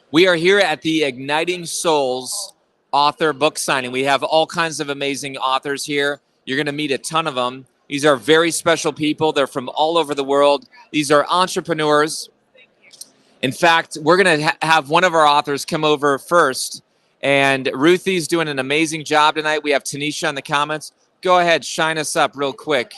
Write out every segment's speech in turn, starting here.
We are here at the Igniting Souls author book signing. We have all kinds of amazing authors here. You're going to meet a ton of them. These are very special people. They're from all over the world. These are entrepreneurs. In fact, we're going to have one of our authors come over first. And Ruthie's doing an amazing job tonight. We have Tanisha in the comments. Go ahead, shine us up real quick.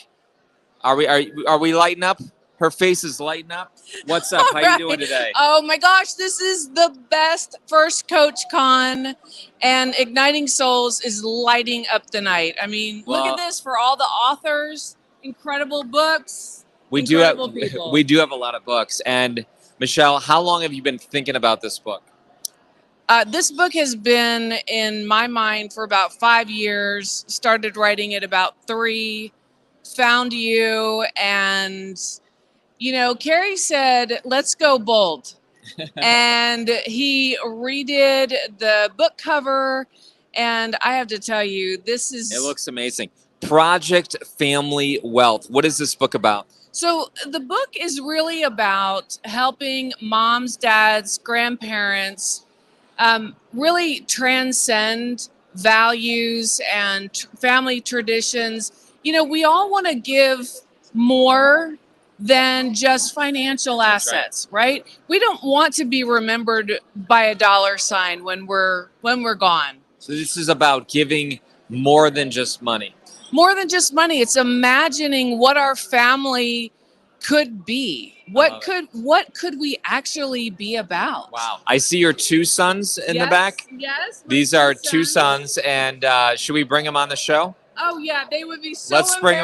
Are we lighting up? Her face is lighting up. What's up? How you doing today? Oh my gosh, this is the best first CoachCon, and Igniting Souls is lighting up the night. I mean, look at this for all the authors, incredible books. We do have a lot of books. And Michelle, how long have you been thinking about this book? This book has been in my mind for about 5 years. Started writing it about 3. Found you, and you know, Carrie said, let's go bold. And he redid the book cover. And I have to tell you, it looks amazing. Project Family Wealth. What is this book about? So the book is really about helping moms, dads, grandparents really transcend values and family traditions. You know, we all want to give more than just financial assets, right? We don't want to be remembered by a dollar sign when we're gone. So this is about giving more than just money. More than just money. It's imagining what our family could be. What could we actually be about? Wow. I see your 2 sons in the back. Yes. These are 2 sons, and should we bring them on the show? Oh yeah, they would be so Let's bring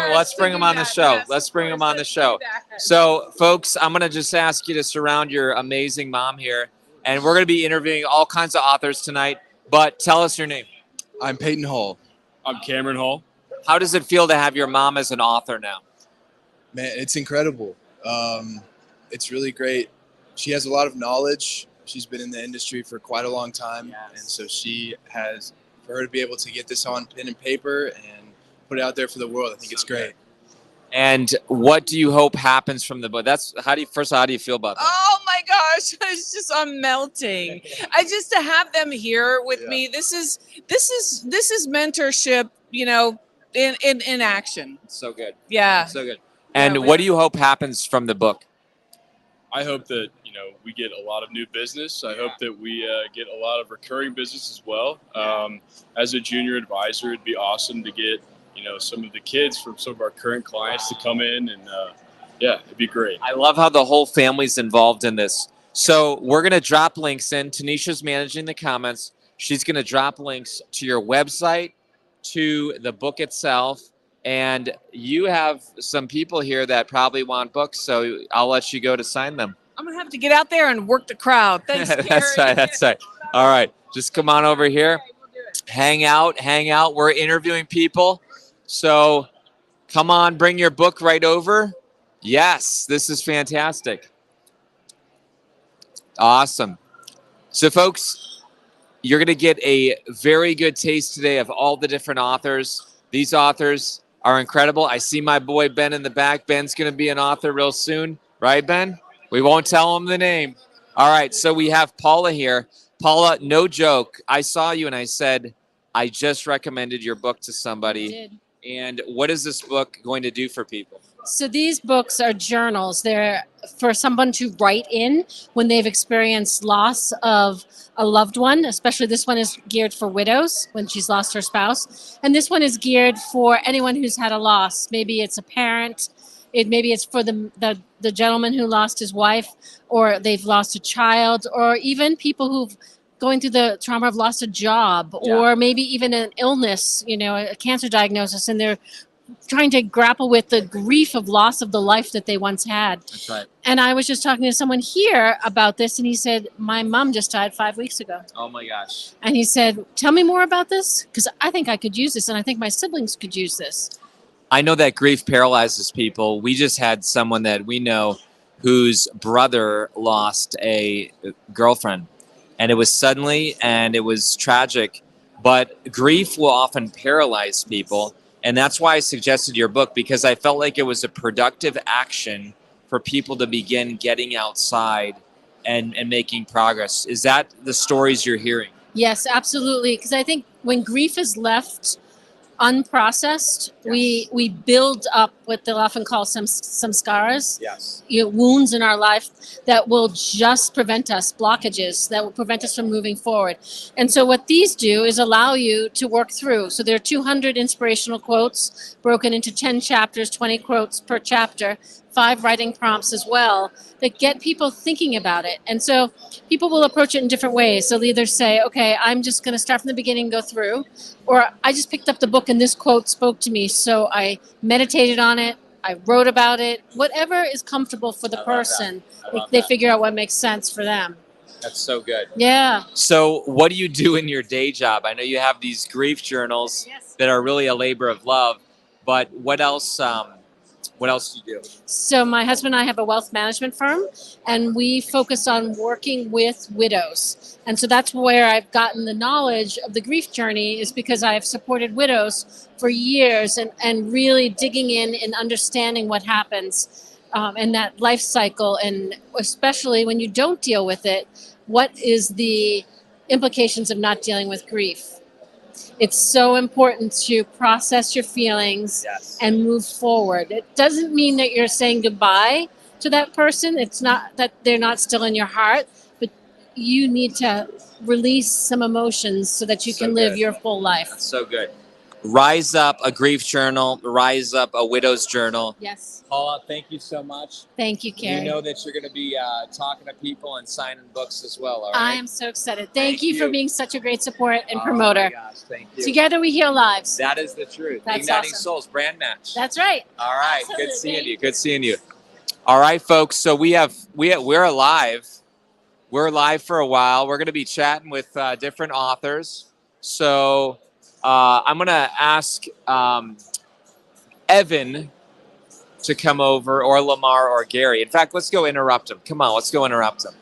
them on the show. Yes, let's bring them on the show. So, folks, I'm going to just ask you to surround your amazing mom here, and we're going to be interviewing all kinds of authors tonight. But tell us your name. I'm Peyton Hall. I'm Cameron Hall. How does it feel to have your mom as an author now? Man, it's incredible. It's really great. She has a lot of knowledge. She's been in the industry for quite a long time, and so for her to be able to get this on pen and paper and put it out there for the world, I think it's great. And what do you hope happens from the book? How do you feel about that? Oh my gosh, I'm melting. Just to have them here with me. This is mentorship, you know, in action. So good. Yeah. So good. And what do you hope happens from the book? I hope that, we get a lot of new business. I hope that we get a lot of recurring business as well. As a junior advisor, it'd be awesome to get, some of the kids from some of our current clients to come in, and it'd be great. I love how the whole family's involved in this. So we're going to drop links in. Tanisha's managing the comments. She's going to drop links to your website, to the book itself. And you have some people here that probably want books, so I'll let you go to sign them. I'm going to have to get out there and work the crowd. Thanks, Carrie. That's right. All right. Just come on over here. Hang out. We're interviewing people. So come on, bring your book right over. Yes, this is fantastic. Awesome. So, folks, you're going to get a very good taste today of all the different authors. These authors are incredible. I see my boy Ben in the back. Ben's going to be an author real soon. Right, Ben? We won't tell him the name. All right, so we have Paula here. Paula, no joke. I saw you and I said, I just recommended your book to somebody. You did. And what is this book going to do for people? So these books are journals. They're for someone to write in when they've experienced loss of a loved one. Especially this one is geared for widows when she's lost her spouse. And this one is geared for anyone who's had a loss. Maybe it's a parent. Maybe it's for the gentleman who lost his wife, or they've lost a child, or even people who've going through the trauma of lost a job, or maybe even an illness, a cancer diagnosis, and they're trying to grapple with the grief of loss of the life that they once had. That's right. And I was just talking to someone here about this, and he said, my mom just died 5 weeks ago. Oh my gosh. And he said, tell me more about this, because I think I could use this, and I think my siblings could use this. I know that grief paralyzes people. We just had someone that we know whose brother lost a girlfriend, and it was suddenly and it was tragic, but grief will often paralyze people. And that's why I suggested your book, because I felt like it was a productive action for people to begin getting outside and making progress. Is that the stories you're hearing? Yes, absolutely. Because I think when grief is left unprocessed, we build up what they'll often call some scars, Yes. Wounds in our life that will just prevent us, blockages that will prevent us from moving forward. And so what these do is allow you to work through. So there are 200 inspirational quotes broken into 10 chapters, 20 quotes per chapter, 5 writing prompts as well, that get people thinking about it. And so people will approach it in different ways. So they'll either say, okay, I'm just going to start from the beginning and go through, or I just picked up the book and this quote spoke to me, so I meditated on it, I wrote about it. Whatever is comfortable for the person, they figure out what makes sense for them. That's so good. Yeah. So what do you do in your day job? I know you have these grief journals that are really a labor of love, but what else do you do? So my husband and I have a wealth management firm, and we focus on working with widows. And so that's where I've gotten the knowledge of the grief journey, is because I've supported widows for years and really digging in and understanding what happens in that life cycle. And especially when you don't deal with it, what is the implications of not dealing with grief? It's so important to process your feelings and move forward. It doesn't mean that you're saying goodbye to that person. It's not that they're not still in your heart, but you need to release some emotions so that you can live your full life. So good. Rise Up, a grief journal. Rise Up, a widow's journal. Yes. Paula, thank you so much. Thank you, Carrie. You know that you're going to be talking to people and signing books as well, all right? I am so excited. Thank you for being such a great support and promoter. Oh my gosh, thank you. Together we heal lives. That is the truth. That's Igniting awesome. Souls, brand match. That's right. All right, Absolutely. good seeing you. Good seeing you. All right, folks. So we're live. We're live for a while. We're going to be chatting with different authors. So I'm going to ask Evan to come over, or Lamar, or Gary. In fact, let's go interrupt him. Come on, let's go interrupt him.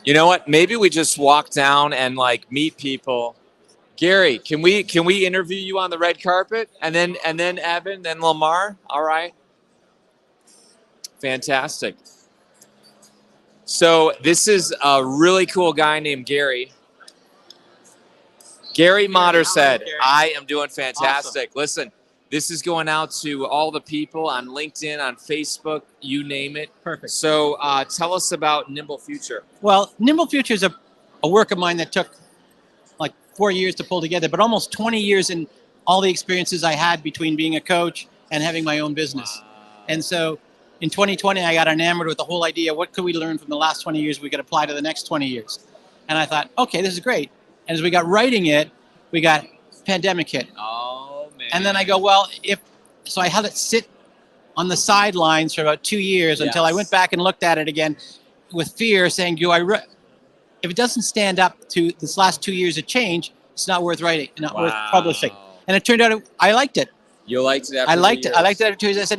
You know what? Maybe we just walk down and meet people. Gary, can we interview you on the red carpet? And then Evan, then Lamar? All right. Fantastic. So this is a really cool guy named Gary. Gary Motter said, I am doing fantastic. Awesome. Listen, this is going out to all the people on LinkedIn, on Facebook, you name it. Perfect. So tell us about Nimble Future. Well, Nimble Future is a work of mine that took like 4 years to pull together, but almost 20 years in all the experiences I had between being a coach and having my own business. And so in 2020, I got enamored with the whole idea, what could we learn from the last 20 years we could apply to the next 20 years? And I thought, okay, this is great. And as we got writing it, we got pandemic hit. Oh, man. And then I go, well, so I had it sit on the sidelines for about 2 years until I went back and looked at it again with fear, saying, if it doesn't stand up to this last 2 years of change, it's not worth writing, not worth publishing. And it turned out I liked it. You liked it after I liked 2 it. years. I liked it after 2 years. I said,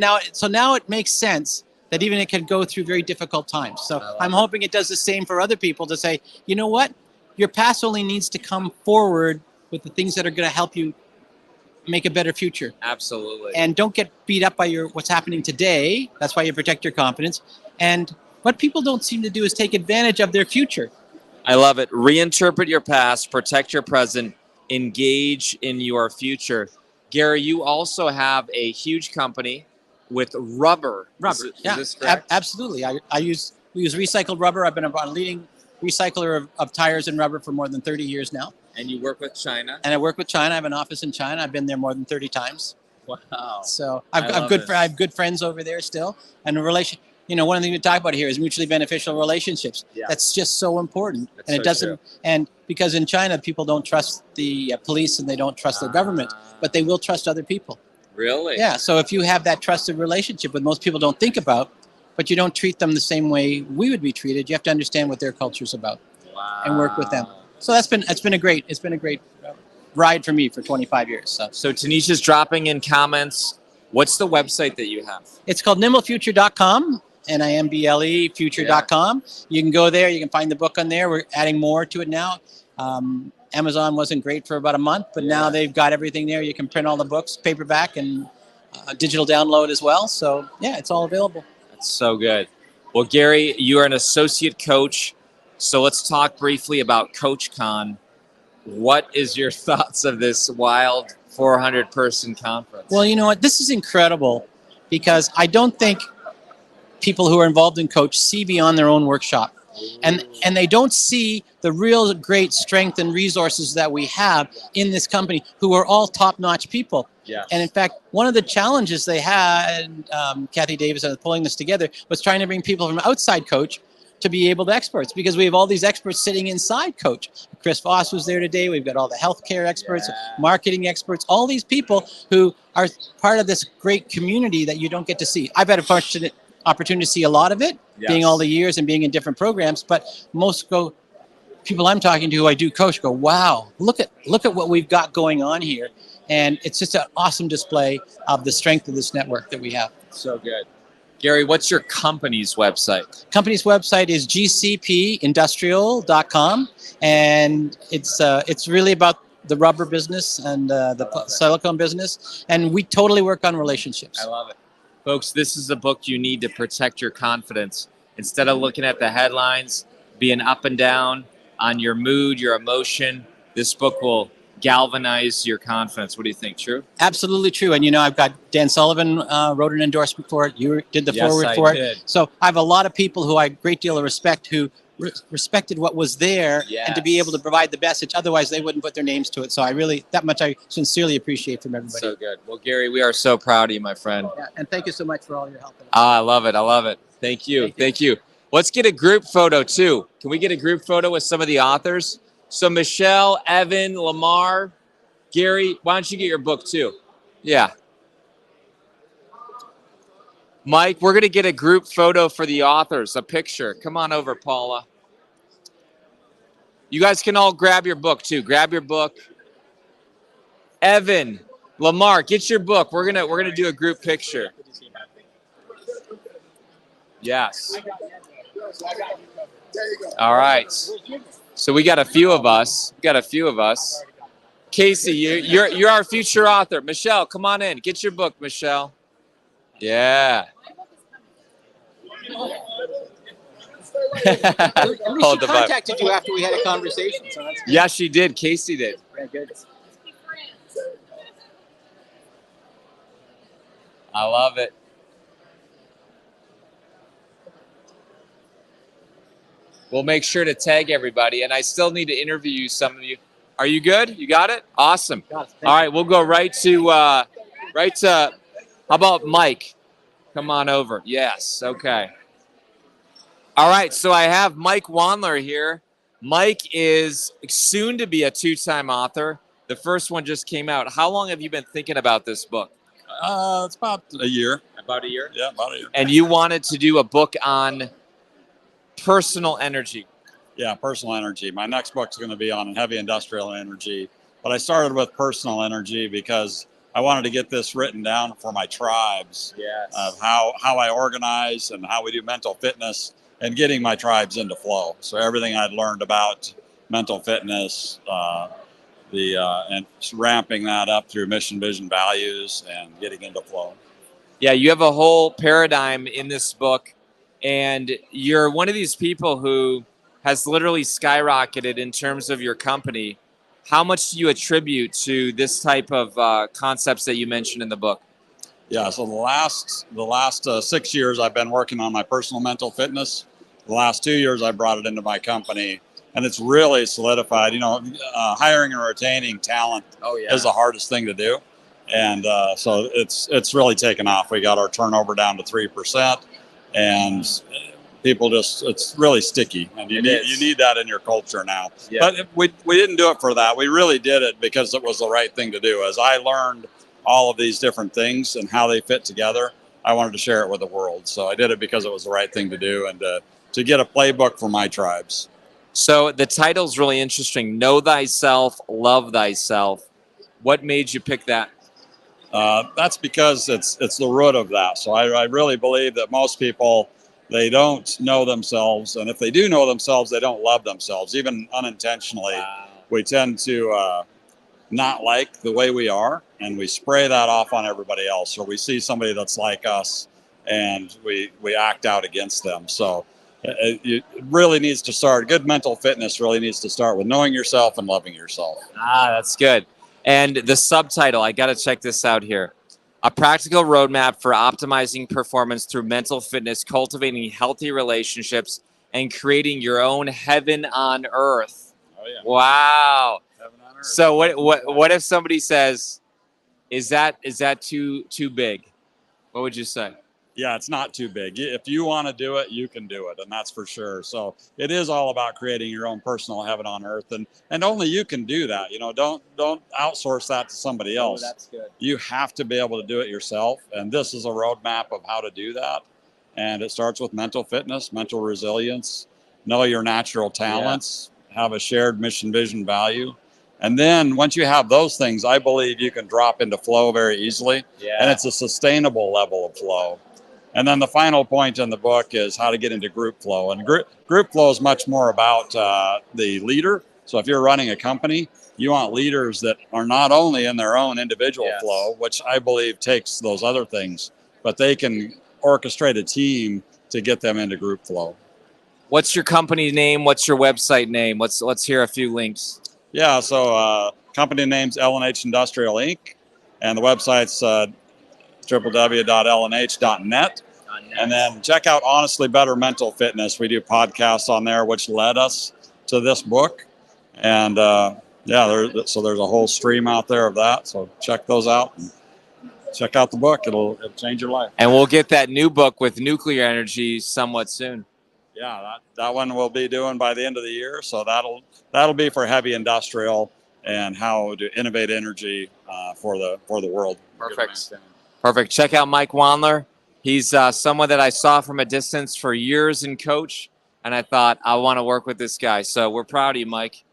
now it makes sense that even it can go through very difficult times. So I'm hoping it does the same for other people to say, you know what? Your past only needs to come forward with the things that are going to help you make a better future. Absolutely. And don't get beat up by what's happening today. That's why you protect your confidence. And what people don't seem to do is take advantage of their future. I love it. Reinterpret your past, protect your present, engage in your future. Gary, you also have a huge company with rubber. Rubber, Is this correct? Absolutely. We use recycled rubber. I've been a leading recycler of tires and rubber for more than 30 years now. And you work with China? And I work with China. I have an office in China. I've been there more than 30 times. Wow. So I have good friends over there still. And one of the things we talk about here is mutually beneficial relationships. Yeah. That's just so important. That's and so it doesn't, true. and because in China, people don't trust the police and they don't trust their government, but they will trust other people. Really? Yeah. So if you have that trusted relationship, what most people don't think about, but you don't treat them the same way we would be treated, you have to understand what their culture's about. Wow. And work with them. So it's been a great ride for me for 25 years. So Tanisha's dropping in comments. What's the website that you have? It's called nimblefuture.com, NIMBLE future.com. You can go there. You can find the book on there. We're adding more to it now. Amazon wasn't great for about a month, but now they've got everything there. You can print all the books, paperback and digital download as well. So yeah, it's all available. That's so good. Well, Gary, you are an associate coach. So let's talk briefly about CoachCon. What is your thoughts of this wild 400-person conference? Well, you know what? This is incredible because I don't think people who are involved in Coach see beyond their own workshop. And they don't see the real great strength and resources that we have in this company, who are all top-notch people. Yes. And in fact, one of the challenges they had, Kathy Davis, pulling this together, was trying to bring people from outside Coach to be able to experts, because we have all these experts sitting inside Coach. Chris Voss was there today. We've got all the healthcare experts, marketing experts, all these people who are part of this great community that you don't get to see. I've had a fortunate opportunity to see a lot of it, being all the years and being in different programs, but most people I'm talking to who I do coach go, wow, look at what we've got going on here. And it's just an awesome display of the strength of this network that we have. So good. Gary, what's your company's website? Company's website is gcpindustrial.com, and it's really about the rubber business and the silicone business, and we totally work on relationships. I love it. Folks, this is a book you need to protect your confidence. Instead of looking at the headlines, being up and down on your mood, your emotion, this book will galvanize your confidence. What do you think? True? Absolutely true. And, I've got Dan Sullivan wrote an endorsement for it. You did the forward for it. So I have a lot of people who I have a great deal of respect who respected what was there and to be able to provide the message. Otherwise, they wouldn't put their names to it. So I sincerely appreciate from everybody. So good. Well, Gary, we are so proud of you, my friend. Yeah, and thank you so much for all your help. I love it. I love it. Thank you. Thank you. Let's get a group photo, too. Can we get a group photo with some of the authors? So Michelle, Evan, Lamar, Gary, why don't you get your book, too? Yeah. Mike, we're going to get a group photo for the authors, a picture. Come on over, Paula. You guys can all grab your book, too. Grab your book. Evan, Lamar, get your book. We're gonna do a group picture. Yes. All right. So we got a few of us. Casey, you're our future author. Michelle, come on in. Get your book, Michelle. Yeah. She contacted you after we had a conversation. So that's good. Yeah, she did. Casey did. Very good. I love it. We'll make sure to tag everybody, and I still need to interview you, some of you. Are you good? You got it? Awesome. All right, we'll go right to, how about Mike? Come on over. Yes, okay. All right, so I have Mike Wandler here. Mike is soon to be a 2-time author. The first one just came out. How long have you been thinking about this book? It's about a year. About a year? Yeah, about a year. And you wanted to do a book on personal energy. Yeah, personal energy. My next book's going to be on heavy industrial energy. But I started with personal energy because I wanted to get this written down for my tribes of how I organize and how we do mental fitness and getting my tribes into flow. So everything I'd learned about mental fitness, and ramping that up through mission, vision, values, and getting into flow. Yeah, you have a whole paradigm in this book, and you're one of these people who has literally skyrocketed in terms of your company. How much do you attribute to this type of concepts that you mentioned in the book? Yeah, so the last 6 years I've been working on my personal mental fitness. The last 2 years I brought it into my company, and it's really solidified. Hiring and retaining talent is the hardest thing to do, and so it's really taken off. We got our turnover down to 3%, and people it's really sticky, and you need that in your culture now. Yeah. But we didn't do it for that. We really did it because it was the right thing to do. As I learned all of these different things and how they fit together, I wanted to share it with the world. So I did it because it was the right thing to do and to get a playbook for my tribes. So the title's really interesting. Know thyself, love thyself. What made you pick that? That's because it's the root of that. So I really believe that most people, they don't know themselves. And if they do know themselves, they don't love themselves, even unintentionally. Wow. We tend to not like the way we are, and we spray that off on everybody else. Or we see somebody that's like us, and we act out against them. So it really needs to start. Good mental fitness really needs to start with knowing yourself and loving yourself. That's good. And the subtitle, I got to check this out here. A practical roadmap for optimizing performance through mental fitness, cultivating healthy relationships, and creating your own heaven on earth. Oh yeah. Wow. Heaven on earth. So what if somebody says, is that too big? What would you say? Yeah, it's not too big. If you want to do it, you can do it, and that's for sure. So it is all about creating your own personal heaven on earth, and only you can do that. Don't outsource that to somebody else. Oh, that's good. You have to be able to do it yourself, and this is a roadmap of how to do that. And it starts with mental fitness, mental resilience, know your natural talents, have a shared mission, vision, value. And then once you have those things, I believe you can drop into flow very easily. Yeah. And it's a sustainable level of flow. And then the final point in the book is how to get into group flow. And group flow is much more about the leader. So if you're running a company, you want leaders that are not only in their own individual flow, which I believe takes those other things, but they can orchestrate a team to get them into group flow. What's your company name? What's your website name? Let's hear a few links. Yeah, so company name's LNH Industrial Inc. And the website's www.lnh.net. And then check out Honestly Better Mental Fitness. We do podcasts on there, which led us to this book. And there's a whole stream out there of that. So check those out. And check out the book. It'll change your life. And we'll get that new book with nuclear energy somewhat soon. Yeah, that one we'll be doing by the end of the year. So that'll be for heavy industrial and how to innovate energy for the world. Perfect. Check out Mike Wandler. He's someone that I saw from a distance for years in coach, and I thought I want to work with this guy. So we're proud of you, Mike.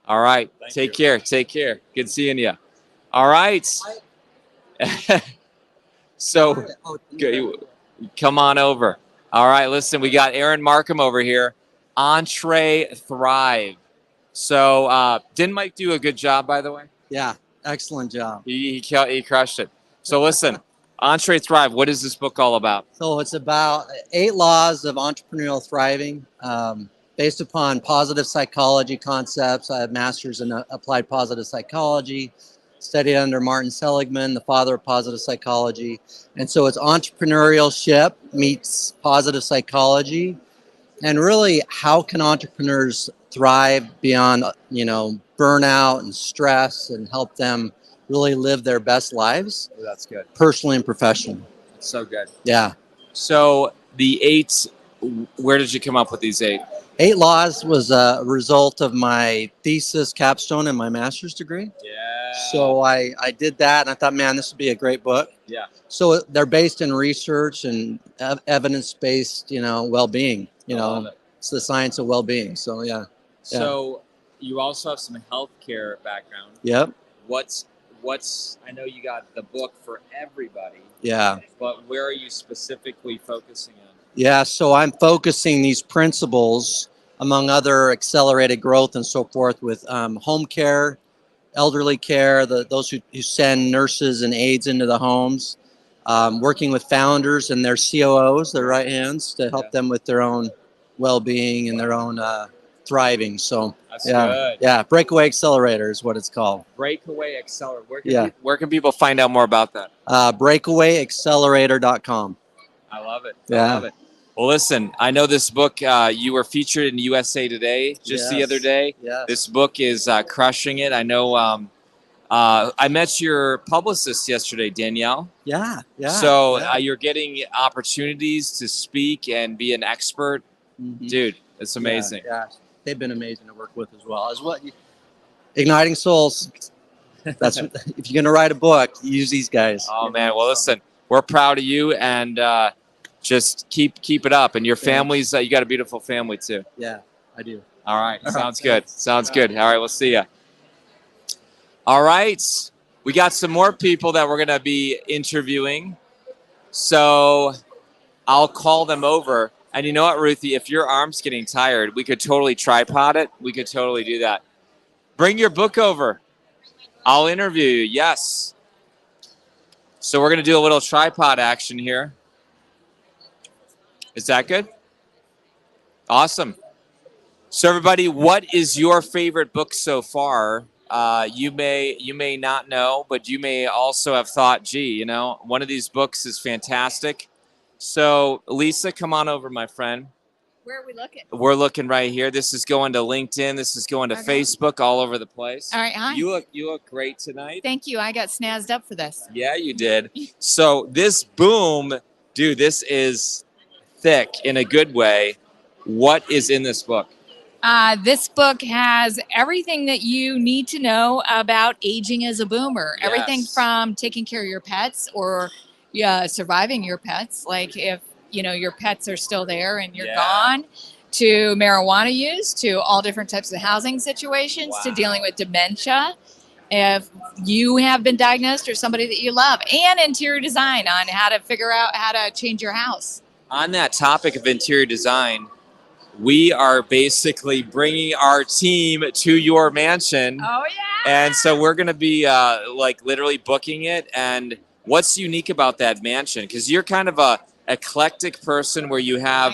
All right. Take care. Good seeing you. All right. So come on over. All right. Listen, we got Aaron Markham over here. Entree Thrive. So didn't Mike do a good job, by the way? Yeah, excellent job. He crushed it. So listen, Entree Thrive, what is this book all about? So it's about 8 laws of entrepreneurial thriving based upon positive psychology concepts. I have master's in applied positive psychology, studied under Martin Seligman, the father of positive psychology. And so it's entrepreneurship meets positive psychology. And really, how can entrepreneurs thrive beyond, burnout and stress and help them really live their best lives? Oh, that's good. Personally and professionally. That's so good. Yeah. So the 8, where did you come up with these 8? 8 laws was a result of my thesis capstone and my master's degree. Yeah. So I did that, and I thought, man, this would be a great book. Yeah. So they're based in research and evidence-based, well-being. It's the science of well-being. So yeah. So you also have some healthcare background. Yep. What's I know you got the book for everybody. Yeah. But where are you specifically focusing on? Yeah. So I'm focusing these principles, among other accelerated growth and so forth, with home care, elderly care, those who send nurses and aides into the homes, working with founders and their COOs, their right hands, to help them with their own well-being and their own thriving. So that's good. Yeah, Breakaway Accelerator is what it's called. Breakaway Accelerator. Where can people find out more about that? Breakawayaccelerator.com. I love it. Yeah. I love it. Well, listen, I know this book, you were featured in USA Today just the other day. Yes. This book is crushing it. I know I met your publicist yesterday, Danielle. Yeah. So you're getting opportunities to speak and be an expert. Mm-hmm. Dude, it's amazing. Yeah. They've been amazing to work with as well. Igniting Souls. That's if you're going to write a book, use these guys. Oh, man. Well, listen, we're proud of you, and just keep it up. And your family's, you got a beautiful family too. Yeah, I do. All right. Sounds good. Sounds good. All right. We'll see you. All right. We got some more people that we're going to be interviewing. So I'll call them over. And you know what, Ruthie? If your arm's getting tired, we could totally tripod it. We could totally do that. Bring your book over. I'll interview you. Yes. So we're going to do a little tripod action here. Is that good? Awesome. So everybody, what is your favorite book so far? You may not know, but you may also have thought, gee, you know, one of these books is fantastic. So Lisa, come on over, my friend. Where are we looking? We're looking right here. This is going to LinkedIn. This is going to Facebook, all over the place. All right, hi. You look great tonight. Thank you. I got snazzed up for this. Yeah, you did. So this boom, dude, this is thick in a good way. What is in this book? This book has everything that you need to know about aging as a boomer. Yes. Everything from taking care of your pets or surviving your pets, like if you know your pets are still there and you're gone, to marijuana use, to all different types of housing situations, to dealing with dementia. If you have been diagnosed or somebody that you love, and interior design on how to figure out how to change your house. On that topic of interior design, we are basically bringing our team to your mansion. Oh, yeah. And so we're going to be like literally booking it. And what's unique about that mansion? Because you're kind of a eclectic person where you have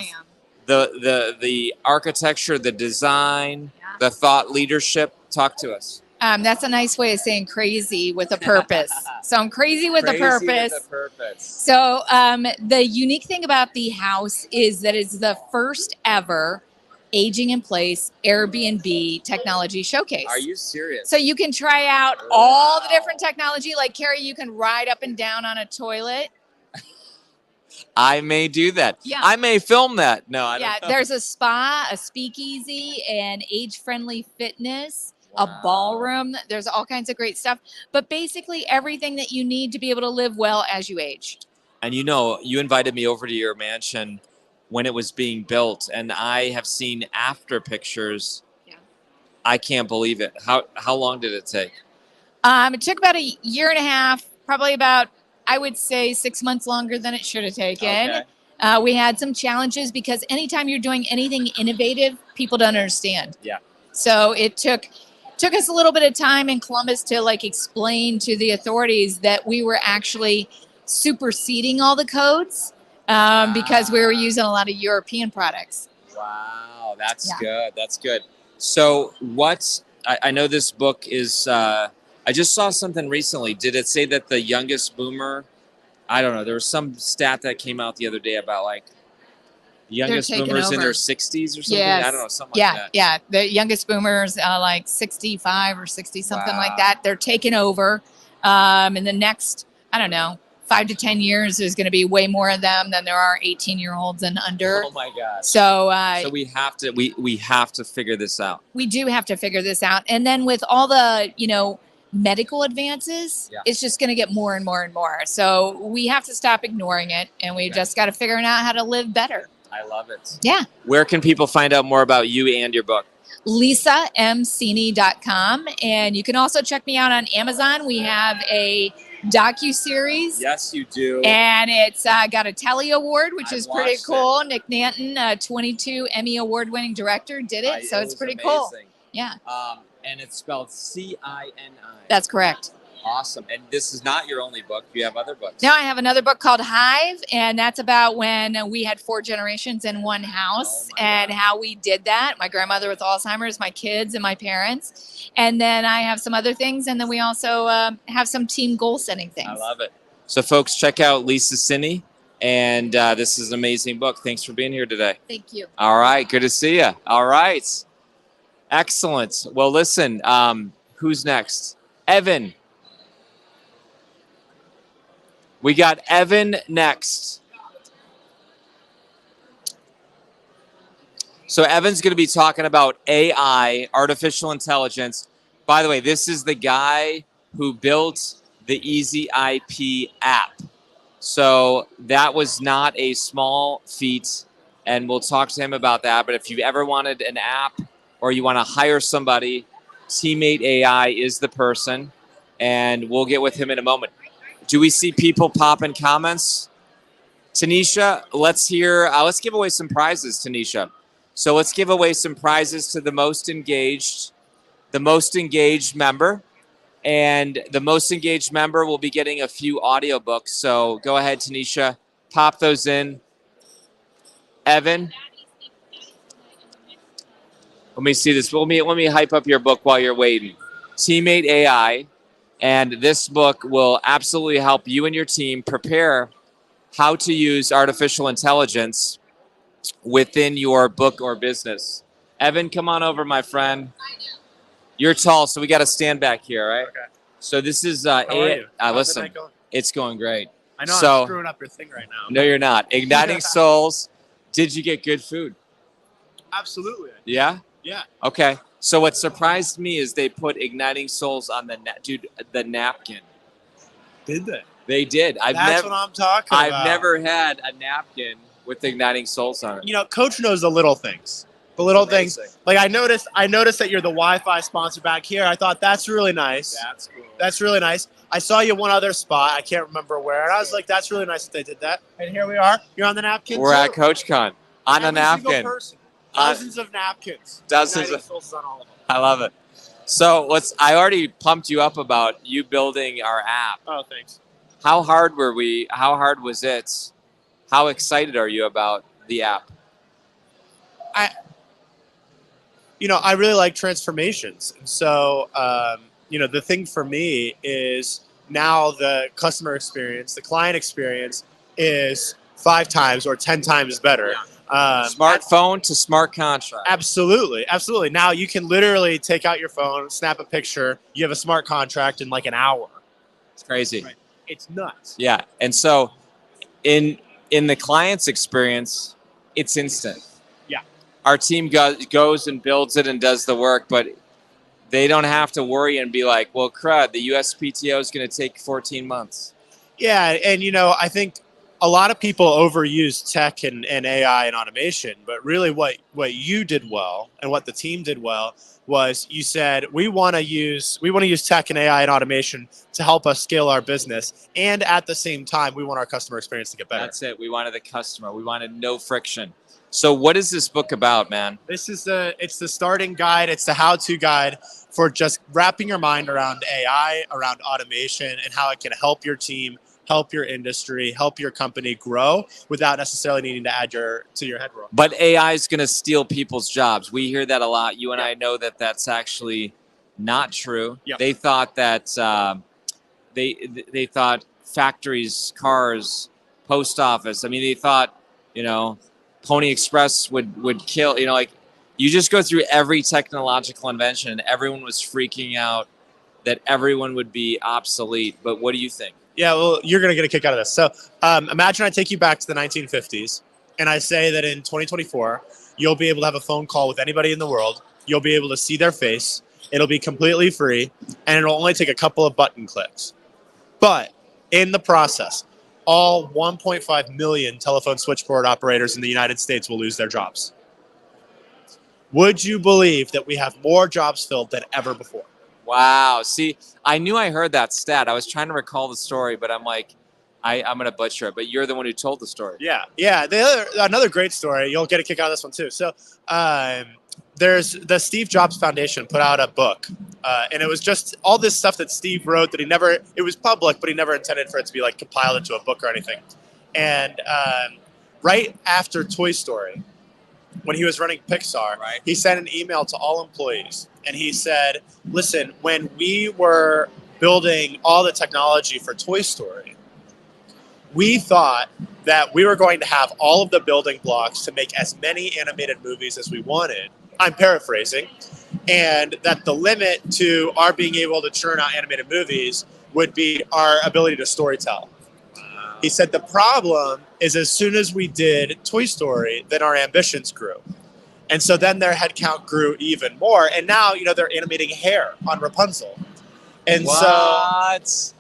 the architecture, the design, the thought leadership. Talk to us. That's a nice way of saying crazy with a purpose. So I'm crazy with a purpose. So the unique thing about the house is that it's the first ever aging in place Airbnb technology showcase. Are you serious? So you can try out all the different technology. Like Carrie, you can ride up and down on a toilet. I may do that. Yeah. I may film that. No, I don't know. There's a spa, a speakeasy, and age-friendly fitness. A ballroom. There's all kinds of great stuff, but basically everything that you need to be able to live well as you age. And you know, you invited me over to your mansion when it was being built, and I have seen after pictures. Yeah. I can't believe it. How long did it take? It took about a year and a half, probably about, I would say 6 months longer than it should have taken. Okay. We had some challenges because anytime you're doing anything innovative, people don't understand. Yeah. So it took us a little bit of time in Columbus to like explain to the authorities that we were actually superseding all the codes because we were using a lot of European products. Wow, that's good. That's good. So I know this book is, I just saw something recently. Did it say that the youngest boomer, I don't know, there was some stat that came out the other day about like the youngest boomers in their 60s or something? Yes. I don't know, something like that. Yeah, the youngest boomers like 65 or 60, something like that. They're taking over. In the next, I don't know, 5 to 10 years, there's going to be way more of them than there are 18-year-olds and under. Oh my gosh. So we have to we have to figure this out. We do have to figure this out. And then with all the, medical advances, it's just going to get more and more and more. So we have to stop ignoring it, and we just got to figure out how to live better. I love it. Yeah. Where can people find out more about you and your book? LisaMCini.com. And you can also check me out on Amazon. We have a docu-series. Yes, you do. And it's got a Telly Award, which is pretty cool. It. Nick Nanton, 22 Emmy Award-winning director, did it. So it's pretty amazing. Cool. Yeah. And it's spelled CINI. That's correct. Awesome. And this is not your only book. You have other books. Now I have another book called Hive, and that's about when we had 4 generations in one house and how we did that. My grandmother with Alzheimer's, my kids, and my parents. And then I have some other things, and then we also have some team goal setting things. I love it. So folks, check out Lisa Cini, and this is an amazing book. Thanks for being here today. Thank you. All right. Good to see you. All right. Excellent. Well, listen, who's next? Evan. We got Evan next. So Evan's going to be talking about AI, artificial intelligence. By the way, this is the guy who built the Easy IP app. So that was not a small feat, and we'll talk to him about that. But if you've ever wanted an app or you want to hire somebody, Teammate AI is the person, and we'll get with him in a moment. Do we see people popping comments? Tanisha, let's give away some prizes, Tanisha. So let's give away some prizes to the most engaged member. And the most engaged member will be getting a few audiobooks. So go ahead, Tanisha, pop those in. Evan, let me see this. Let me hype up your book while you're waiting. Teammate AI, and this book will absolutely help you and your team prepare how to use artificial intelligence within your book or business. Evan, come on over, my friend. You're tall, so we got to stand back here, right? Okay. So this is How are you? How's the listen, night going? it's going great. I know So, I'm screwing up your thing right now. No, you're not. Igniting Souls. Did you get good food? Absolutely. Yeah? Yeah. Okay. So what surprised me is they put Igniting Souls on the napkin. Did they? They did. That's what I'm talking about. I've never had a napkin with Igniting Souls on it. You know, Coach knows the little things. The little things. Like I noticed that you're the Wi-Fi sponsor back here. I thought that's really nice. That's cool. That's really nice. I saw you one other spot. I can't remember where. And I was like, that's really nice that they did that. And here we are. You're on the napkin. We're too. at CoachCon on a Every single napkin. person. Dozens of napkins. Dozens Igniting of- Souls on all of them. I love it. So I already pumped you up about you building our app. Oh, thanks. How hard were we? How hard was it? How excited are you about the app? I really like transformations. And so, the thing for me is now the customer experience, the client experience is 5 times or 10 times better. Smartphone to smart contract. Absolutely. Absolutely. Now you can literally take out your phone, snap a picture. You have a smart contract in like an hour. It's crazy. Right. It's nuts. Yeah. And so in the client's experience, it's instant. Yeah. Our team goes and builds it and does the work, but they don't have to worry and be like, well, crud, the USPTO is going to take 14 months. Yeah. And, I think a lot of people overuse tech and AI and automation, but really what you did well and what the team did well was you said, we want to use tech and AI and automation to help us scale our business. And at the same time, we want our customer experience to get better. That's it. We wanted the customer. We wanted no friction. So what is this book about, man? It's the starting guide. It's the how-to guide for just wrapping your mind around AI, around automation, and how it can help your team, help your industry, help your company grow without necessarily needing to add to your head roll. But AI is going to steal people's jobs. We hear that a lot. You and I know that that's actually not true. Yep. They thought that they thought factories, cars, post office. I mean, they thought Pony Express would kill. You just go through every technological invention, and everyone was freaking out that everyone would be obsolete. But what do you think? Yeah, well, you're going to get a kick out of this. So imagine I take you back to the 1950s, and I say that in 2024, you'll be able to have a phone call with anybody in the world. You'll be able to see their face. It'll be completely free, and it'll only take a couple of button clicks. But in the process, all 1.5 million telephone switchboard operators in the United States will lose their jobs. Would you believe that we have more jobs filled than ever before? Wow. See, I knew I heard that stat. I was trying to recall the story, but I'm like, I'm going to butcher it. But you're the one who told the story. Yeah. Another great story. You'll get a kick out of this one too. So there's the Steve Jobs Foundation put out a book. And it was just all this stuff that Steve wrote that it was public, but he never intended for it to be like compiled into a book or anything. And right after Toy Story, when he was running Pixar, Right. He sent an email to all employees. And he said, listen, when we were building all the technology for Toy Story, we thought that we were going to have all of the building blocks to make as many animated movies as we wanted. I'm paraphrasing. And that the limit to our being able to churn out animated movies would be our ability to storytell. He said the problem is as soon as we did Toy Story, then our ambitions grew. And so then their headcount grew even more. And now, they're animating hair on Rapunzel. And What?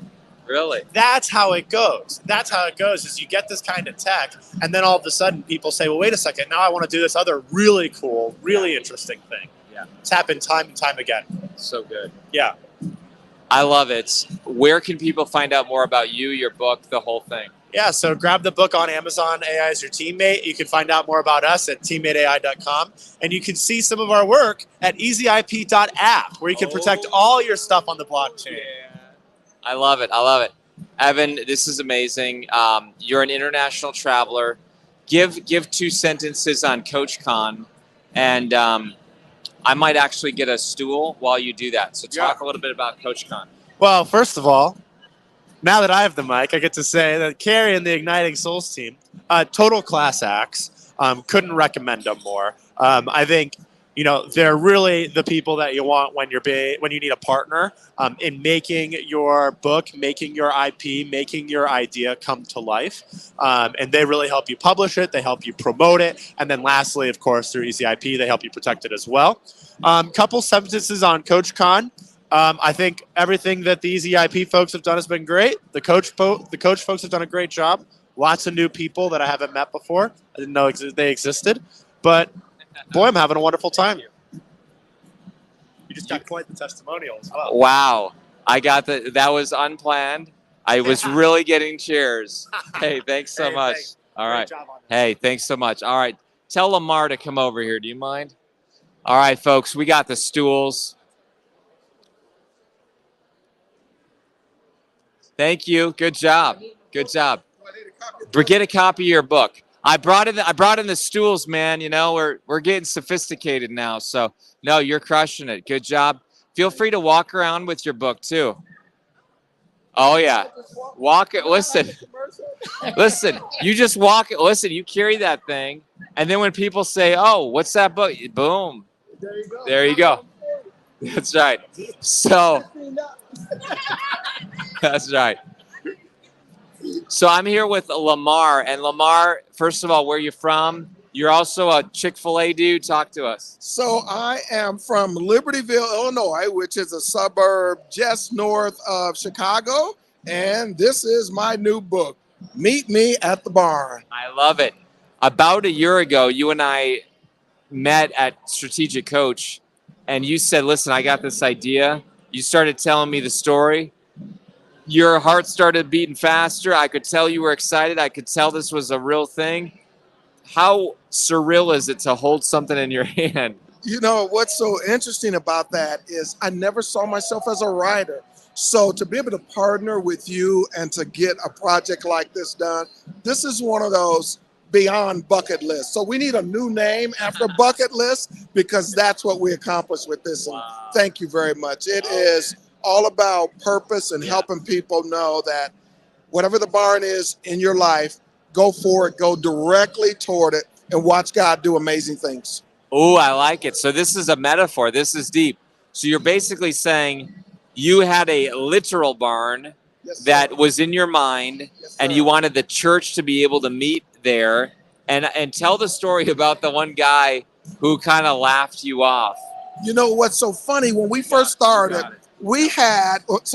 Really? that's how it goes. That's how it goes is you get this kind of tech. And then all of a sudden people say, well, wait a second. Now I want to do this other really cool, really interesting thing. Yeah. It's happened time and time again. So good. Yeah. I love it. Where can people find out more about you, your book, the whole thing? Yeah, so grab the book on Amazon, AI is Your Teammate. You can find out more about us at teammateai.com. And you can see some of our work at easyip.app, where you can protect all your stuff on the blockchain. Yeah. I love it. Evan, this is amazing. You're an international traveler. give 2 sentences on CoachCon, and I might actually get a stool while you do that. So talk a little bit about CoachCon. Well, first of all, now that I have the mic, I get to say that Carrie and the Igniting Souls team, total class acts. Couldn't recommend them more. I think, you know, they're really the people that you want when when you need a partner in making your book, making your IP, making your idea come to life. And they really help you publish it. They help you promote it. And then lastly, of course, through Easy IP, they help you protect it as well. Couple sentences on CoachCon. I think everything that the Easy IP folks have done has been great. The coach folks have done a great job. Lots of new people that I haven't met before. I didn't know they existed. But boy, I'm having a wonderful time. You just got quite the testimonial as well. Wow. That was unplanned. I was really getting cheers. Hey, thanks so much. Thanks. All Great right. job on that. Hey, thanks so much. All right. Tell Lamar to come over here. Do you mind? All right, folks, we got the stools. Thank you. Good job. Good job. Get a copy of your book. I brought in the stools, man. You know, we're getting sophisticated now. So no, you're crushing it. Good job. Feel free to walk around with your book too. Oh yeah, walk it. Listen. You just walk it. Listen, you carry that thing, and then when people say, "Oh, what's that book?" Boom. There you go. That's right. So that's right. So I'm here with Lamar. And Lamar, first of all, where are you from? You're also a Chick-fil-A dude. Talk to us. So I am from Libertyville, Illinois, which is a suburb just north of Chicago. And this is my new book, Meet Me at the Barn. I love it. About a year ago, you and I met at Strategic Coach, and you said, listen, I got this idea. You started telling me the story. Your heart started beating faster. I could tell you were excited. I could tell this was a real thing. How surreal is it to hold something in your hand? You know, what's so interesting about that is I never saw myself as a writer. So to be able to partner with you and to get a project like this done, this is one of those beyond bucket lists. So we need a new name after bucket list because that's what we accomplished with this. And thank you very much. It is all about purpose and helping people know that whatever the barn is in your life, go for it, go directly toward it, and watch God do amazing things. Oh, I like it. So this is a metaphor. This is deep. So you're basically saying you had a literal barn that was in your mind, and you wanted the church to be able to meet there and tell the story about the one guy who kind of laughed you off. You know what's so funny? When we first started, we had about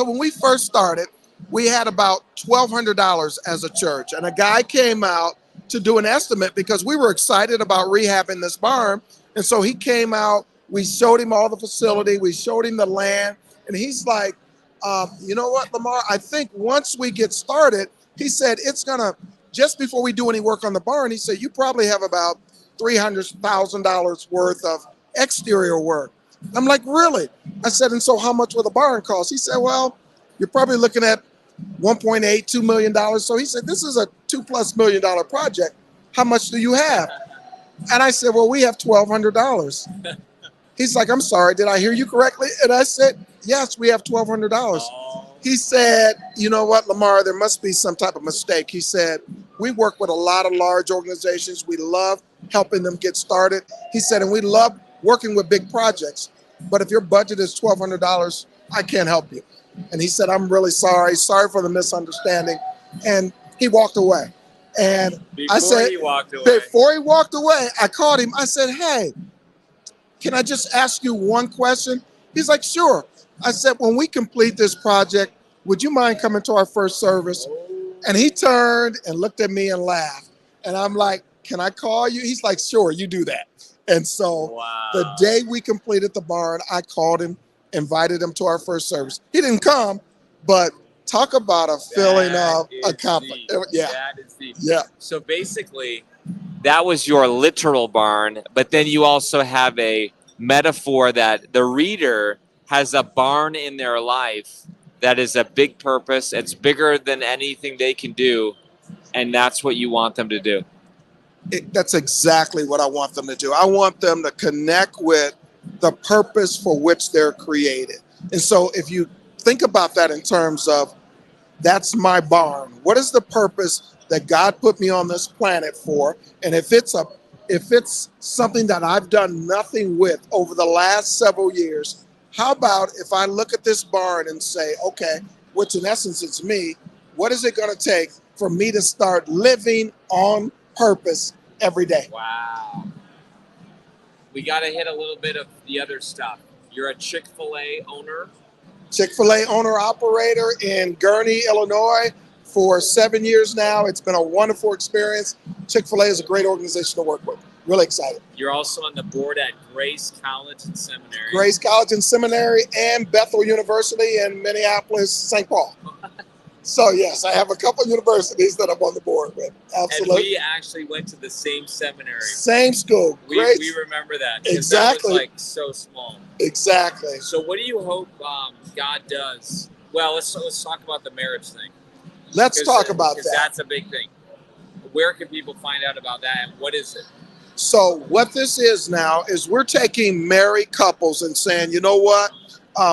$1,200 as a church, and a guy came out to do an estimate because we were excited about rehabbing this barn. And so he came out, we showed him all the facility, we showed him the land, and he's like, you know what, Lamar, I think once we get started, he said, it's gonna, just before we do any work on the barn, he said, you probably have about $300,000 worth of exterior work. I'm like, really? I said, and so how much will the barn cost? He said, well, you're probably looking at $1.8, $2 million. So he said, this is a $2+ million project. How much do you have? And I said, well, we have $1,200. He's like, I'm sorry, did I hear you correctly? And I said, yes, we have $1,200. He said, you know what, Lamar, there must be some type of mistake. He said, we work with a lot of large organizations. We love helping them get started. He said, and we love working with big projects. But if your budget is $1,200, I can't help you. And he said, I'm really sorry. Sorry for the misunderstanding. And he walked away. And I said, before he walked away, I called him. I said, hey, can I just ask you one question? He's like, sure. I said, when we complete this project, would you mind coming to our first service? And he turned and looked at me and laughed. And I'm like, can I call you? He's like, sure, you do that. And so the day we completed the barn, I called him, invited him to our first service. He didn't come, but talk about a feeling of accomplishment. Yeah. That is deep. Yeah. So basically, that was your literal barn, but then you also have a metaphor that the reader has a barn in their life that is a big purpose. It's bigger than anything they can do, and that's what you want them to do. That's exactly what I want them to do. I want them to connect with the purpose for which they're created. And so if you think about that in terms of that's my barn, what is the purpose that God put me on this planet for? And if it's something that I've done nothing with over the last several years, how about if I look at this barn and say, okay, which in essence it's me, what is it going to take for me to start living on purpose every day? Wow. We got to hit a little bit of the other stuff. You're a Chick-fil-A owner. Chick-fil-A owner operator in Gurnee, Illinois for 7 years now. It's been a wonderful experience. Chick-fil-A is a great organization to work with. Really excited. You're also on the board at Grace College and Seminary. Grace College and Seminary and Bethel University in Minneapolis, St. Paul. So yes, I have a couple of universities that I'm on the board with. Absolutely. And we actually went to the same seminary. Same school. We remember that. Exactly. That was like so small. Exactly. So what do you hope God does? Well, let's talk about the marriage thing. Let's talk about that. That's a big thing. Where can people find out about that, and what is it? So what this is now is we're taking married couples and saying, you know what?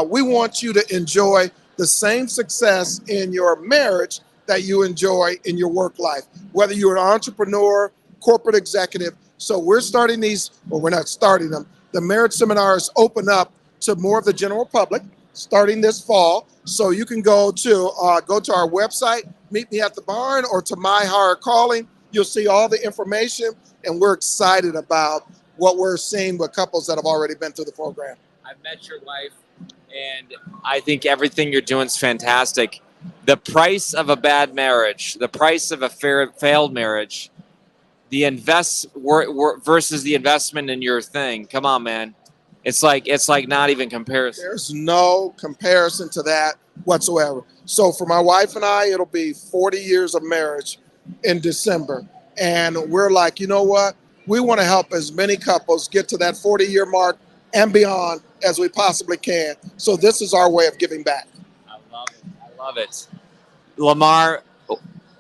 We want you to enjoy the same success in your marriage that you enjoy in your work life, whether you're an entrepreneur, corporate executive. So we're starting these, well, we're not starting them. The marriage seminars open up to more of the general public starting this fall. So you can go to our website, Meet Me at the Barn, or to My Higher Calling. You'll see all the information, and we're excited about what we're seeing with couples that have already been through the program. I've met your wife, and I think everything you're doing is fantastic. The price of a bad marriage, the price of a failed marriage, the versus the investment in your thing. Come on, man. It's like not even comparison. There's no comparison to that whatsoever. So for my wife and I, it'll be 40 years of marriage in December. And we're like, you know what? We want to help as many couples get to that 40-year mark and beyond as we possibly can. So this is our way of giving back. I love it. I love it. Lamar,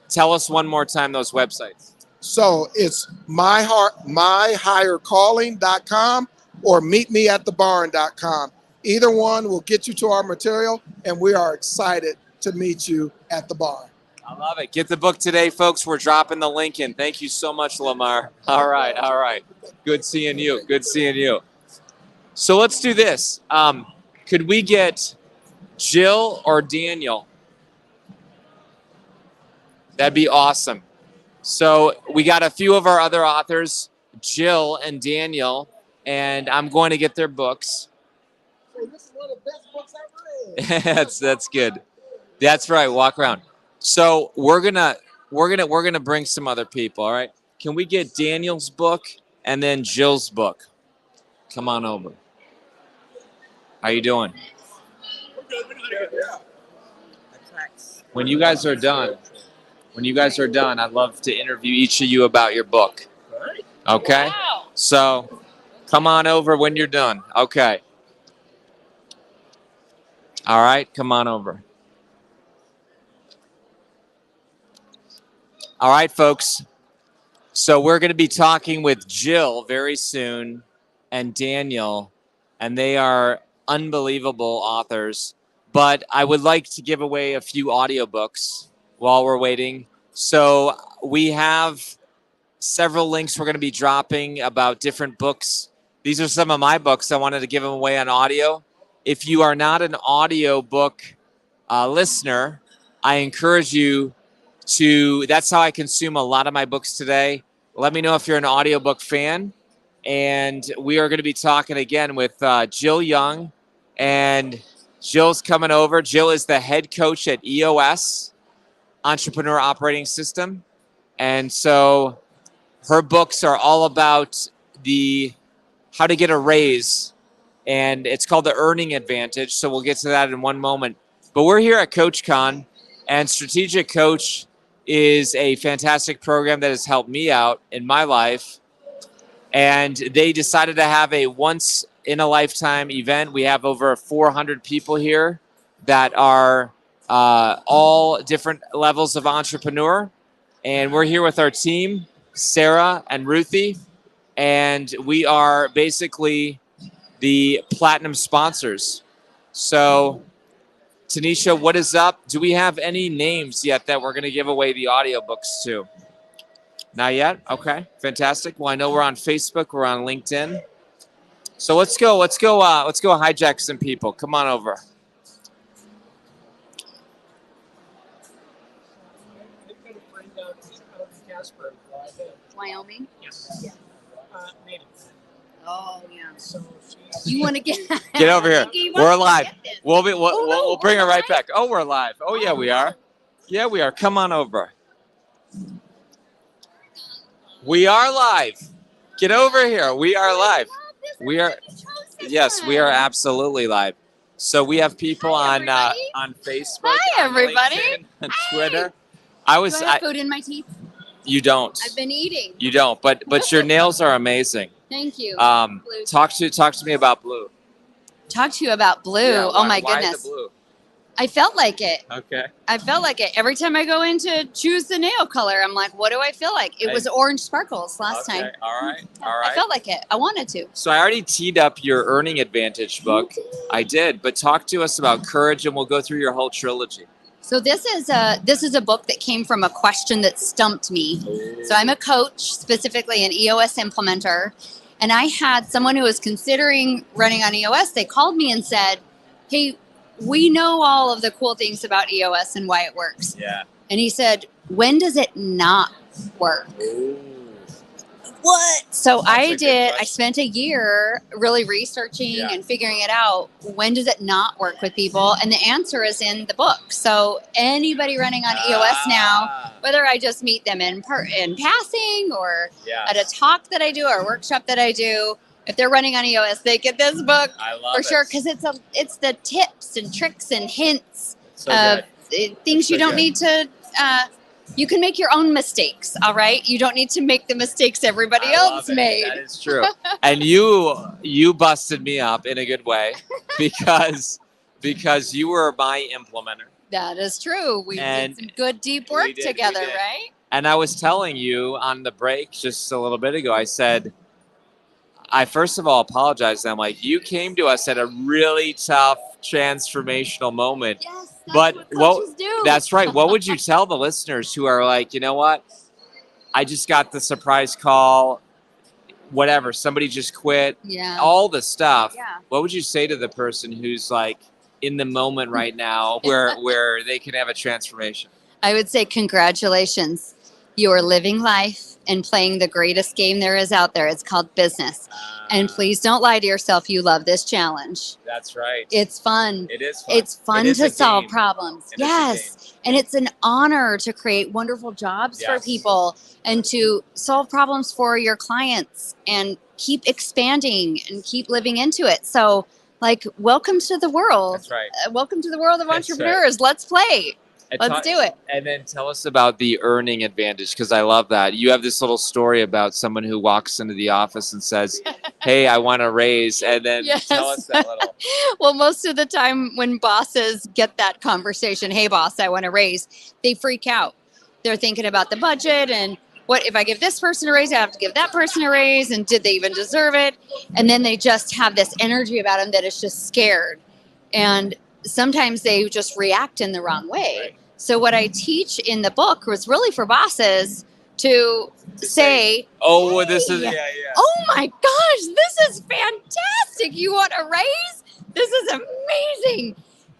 tell us one more time those websites. So it's myhighercalling.com or meetmeatthebarn.com. Either one will get you to our material, and we are excited to meet you at the barn. I love it. Get the book today, folks. We're dropping the link in. Thank you so much, Lamar. All right. Good seeing you. So let's do this. Could we get Jill or Daniel? That'd be awesome. So we got a few of our other authors, Jill and Daniel, and I'm going to get their books. This is one of the best books I've read. That's good. That's right. Walk around. So we're gonna bring some other people. All right. Can we get Daniel's book and then Jill's book? Come on over. How you doing? When you guys are done, I'd love to interview each of you about your book. Okay? Wow. So come on over when you're done. Okay. All right, come on over. All right, folks. So we're going to be talking with Jill very soon and Daniel, and they are unbelievable authors. But I would like to give away a few audiobooks while we're waiting. So we have several links we're going to be dropping about different books. These are some of my books. I wanted to give them away on audio. If you are not an audiobook listener, I encourage you to, that's how I consume a lot of my books today. Let me know if you're an audiobook fan. And we are going to be talking again with Jill Young. And Jill's coming over. Jill is the head coach at EOS, Entrepreneur Operating System. And so her books are all about how to get a raise. And it's called The Earning Advantage. So we'll get to that in one moment. But we're here at CoachCon, and Strategic Coach is a fantastic program that has helped me out in my life. And they decided to have a once-in-a-lifetime event. We have over 400 people here that are all different levels of entrepreneur. And we're here with our team. Sarah and Ruthie, and we are basically the platinum sponsors. So, Tanisha, what is up? Do we have any names yet that we're going to give away the audiobooks to? Not yet? Okay, fantastic. Well, I know we're on Facebook, we're on LinkedIn. So let's go hijack some people. Come on over. Wyoming? Yes. Yeah. Native. Oh, yeah. So You want to get Get over here. You wanna We're live. get this. We'll bring her right back. Oh, we're live. Oh, yeah, we are. Yeah, we are. Come on over. We are live. Get over here. We are live. We are. Yes, we are absolutely live. So we have people on Facebook, Hi, on everybody. LinkedIn, on Twitter. Do I have I food in my teeth? you don't. I've been eating. You don't. But your nails are amazing. Thank you. Blue. Talk to me about blue. Talk to you about blue. Yeah, Oh my why goodness. the blue? I felt like it. Okay. I felt like it. Every time I go in to choose the nail color, I'm like, what do I feel like? It was orange sparkles last time. All right. I felt like it. I wanted to. So I already teed up your Earning Advantage book. I did, but talk to us about courage, and we'll go through your whole trilogy. So this is a book that came from a question that stumped me. So I'm a coach, specifically an EOS implementer, and I had someone who was considering running on EOS. They called me and said, "Hey, we know all of the cool things about EOS and why it works." Yeah. And he said, "When does it not work?" What? So I spent a year really researching and figuring it out. When does it not work with people? And the answer is in the book. So anybody running on EOS now, whether I just meet them in passing or at a talk that I do or a workshop that I do, if they're running on EOS, they get this book for sure, because it's the tips and tricks and hints of things you don't need to. You can make your own mistakes, all right? You don't need to make the mistakes everybody else made. That is true. And you busted me up in a good way because you were my implementer. That is true. We did some good deep work together, right? And I was telling you on the break just a little bit ago, I said, I first of all apologized. I'm like, you came to us at a really tough transformational moment. Yes. But coaches do. That's right. What would you tell the listeners who are like, you know what? I just got the surprise call, whatever, somebody just quit, all the stuff. Yeah. What would you say to the person who's like in the moment right now where they can have a transformation? I would say congratulations. You are living life and playing the greatest game there is out there. It's called business. And please don't lie to yourself. You love this challenge. That's right. It's fun. It is fun. It's fun to solve problems. Yes. And it's an honor to create wonderful jobs for people and to solve problems for your clients and keep expanding and keep living into it. So, like, welcome to the world. That's right. Welcome to the world of entrepreneurs. Right. Let's play. Let's do it. And then tell us about the Earning Advantage, because I love that. You have this little story about someone who walks into the office and says, hey, I want a raise. And then tell us that little. Well, most of the time when bosses get that conversation, hey, boss, I want a raise, they freak out. They're thinking about the budget and what if I give this person a raise, I have to give that person a raise, and did they even deserve it? And then they just have this energy about them that is just scared. And sometimes they just react in the wrong way. Right. So what I teach in the book was really for bosses to say, oh, hey, this is, oh my gosh, this is fantastic. You want a raise? This is amazing.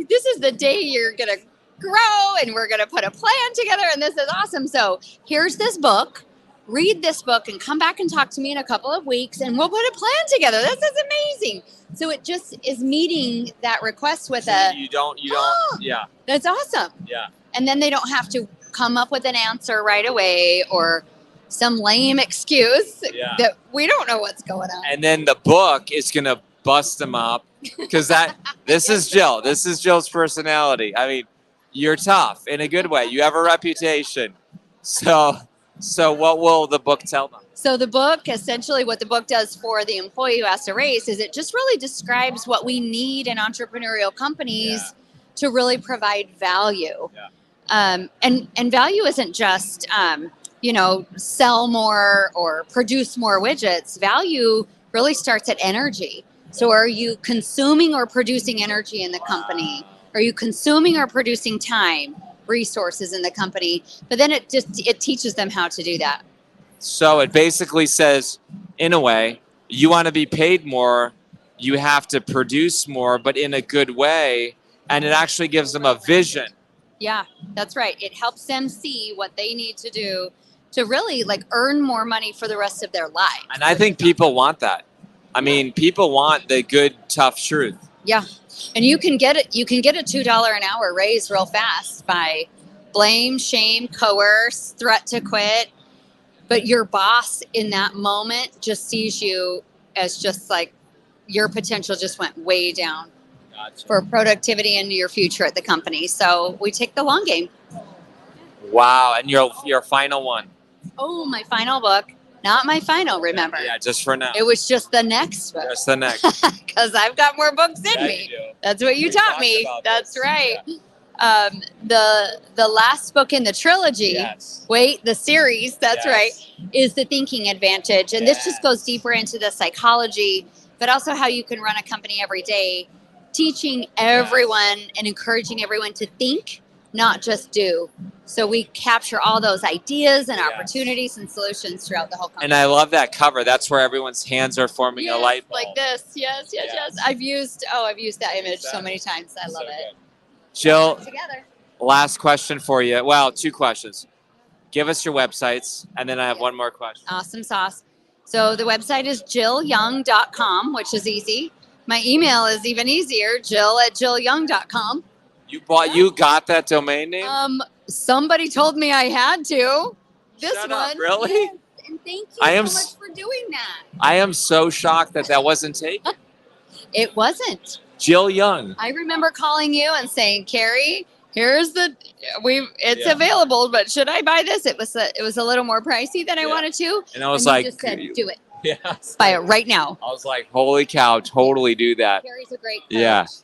This is the day you're going to grow and we're going to put a plan together and this is awesome. So here's this book. Read this book and come back and talk to me in a couple of weeks and we'll put a plan together. This is amazing. So it just is meeting that request with you don't, yeah. That's awesome. Yeah. And then they don't have to come up with an answer right away or some lame excuse that we don't know what's going on. And then the book is going to bust them up because this is Jill. This is Jill's personality. I mean, you're tough in a good way. You have a reputation. So what will the book tell them? So the book, essentially what the book does for the employee who has to raise is it just really describes what we need in entrepreneurial companies to really provide value. Yeah. And value isn't just sell more or produce more widgets. Value really starts at energy. So are you consuming or producing energy in the company? Are you consuming or producing time, resources in the company? But then it teaches them how to do that. So it basically says, in a way, you want to be paid more, you have to produce more, but in a good way. And it actually gives them a vision. Yeah, that's right. It helps them see what they need to do to really earn more money for the rest of their life. And I think people want that. I mean, people want the good, tough truth. Yeah. And you can get it. You can get a $2 an hour raise real fast by blame, shame, coerce, threat to quit. But your boss in that moment just sees you as just your potential just went way down. Gotcha. For productivity into your future at the company. So we take the long game. Wow. And your final one. Oh, my final book. Not my final, remember. Yeah, just for now. It was just the next book. Just the next. Because I've got more books in Yeah, me. you do. That's what you taught me. That's this. right. Yeah. The last book in the trilogy, the series, that's right, is The Thinking Advantage. And this just goes deeper into the psychology, but also how you can run a company every day, teaching everyone and encouraging everyone to think, not just do. So we capture all those ideas and opportunities and solutions throughout the whole company. And I love that cover. That's where everyone's hands are forming a light bulb. Like this. Yes. I've used that image so many times. I love it. Jill, Together. last question for you. Well, 2 questions. Give us your websites, and then I have one more question. Awesome sauce. So the website is jillyoung.com, which is easy. My email is even easier, jill@jillyoung.com. You got that domain name? Somebody told me I had to. This Shut one. up, really? Yes, and thank you so much for doing that. I am so shocked that wasn't taken. It wasn't. Jill Young. I remember calling you and saying, Carrie, it's available, but should I buy this? It was a little more pricey than I wanted to. And I was you like, just said, do it. Yeah. Buy it right now. I was like, holy cow, totally do that. Carrie's a great coach.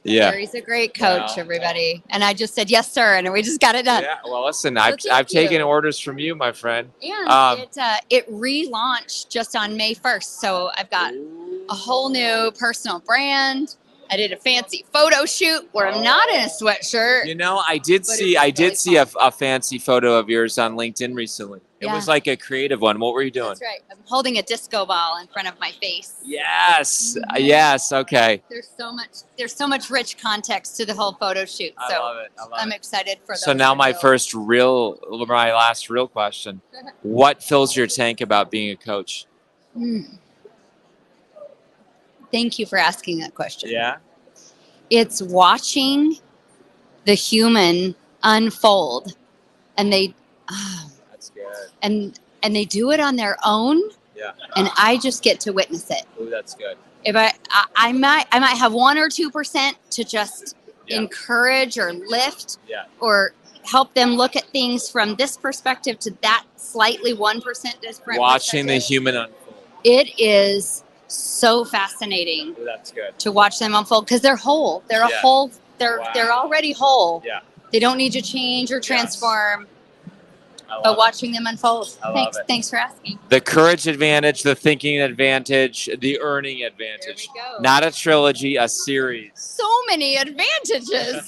Yeah. Carrie's a great coach, everybody. And I just said, yes, sir. And we just got it done. Yeah. Well, listen, I've taken orders from you, my friend. And it relaunched just on May 1st. So I've got a whole new personal brand. I did a fancy photo shoot where I'm not in a sweatshirt. You know, I did see a fancy photo of yours on LinkedIn recently. It was like a creative one. What were you doing? That's right. I'm holding a disco ball in front of my face. Yes. Yes. Okay. There's so much rich context to the whole photo shoot. So I love it. I'm excited for those. So now my last real question. What fills your tank about being a coach? Thank you for asking that question. Yeah. It's watching the human unfold, and That's good. And they do it on their own. Yeah. And I just get to witness it. Ooh, that's good. If I might have 1 or 2% to just encourage or lift or help them look at things from this perspective to that slightly 1% different. Watching the human unfold. It is so fascinating. Ooh, that's good. To watch them unfold because they're whole. They're a whole. They're already whole. Yeah. They don't need to change or transform. But watching them unfold. Thanks for asking. The courage advantage, the thinking advantage, the earning advantage. There we go. Not a trilogy, a series. So many advantages.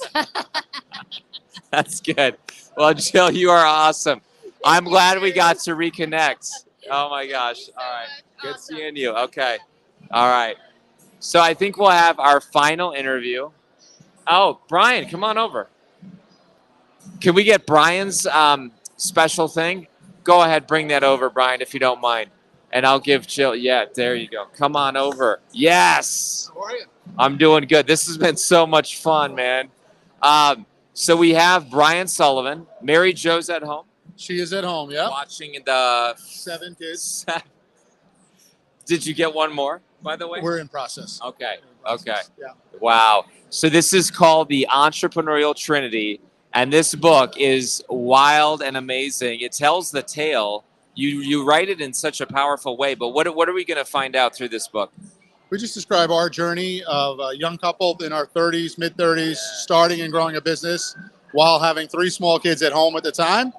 That's good. Well, Jill, you are awesome. I'm glad we got to reconnect. Oh my gosh. All right. Good seeing you. Okay. All right. So I think we'll have our final interview. Oh, Brian, come on over. Can we get Brian's special thing? Go ahead, bring that over, Brian, if you don't mind. And I'll give Jill. Yeah, there you go. Come on over. Yes. How are you? I'm doing good. This has been so much fun, man. So we have Brian Sullivan. Mary Jo's at home. She is at home, yeah. Watching the 7 kids. Did you get one more, by the way? We're in process. Okay. Yeah. Wow. So this is called The Entrepreneurial Trinity, and this book is wild and amazing. It tells the tale. You write it in such a powerful way, but what are we going to find out through this book? We just describe our journey of a young couple in our 30s, mid-30s, starting and growing a business, while having 3 small kids at home at the time.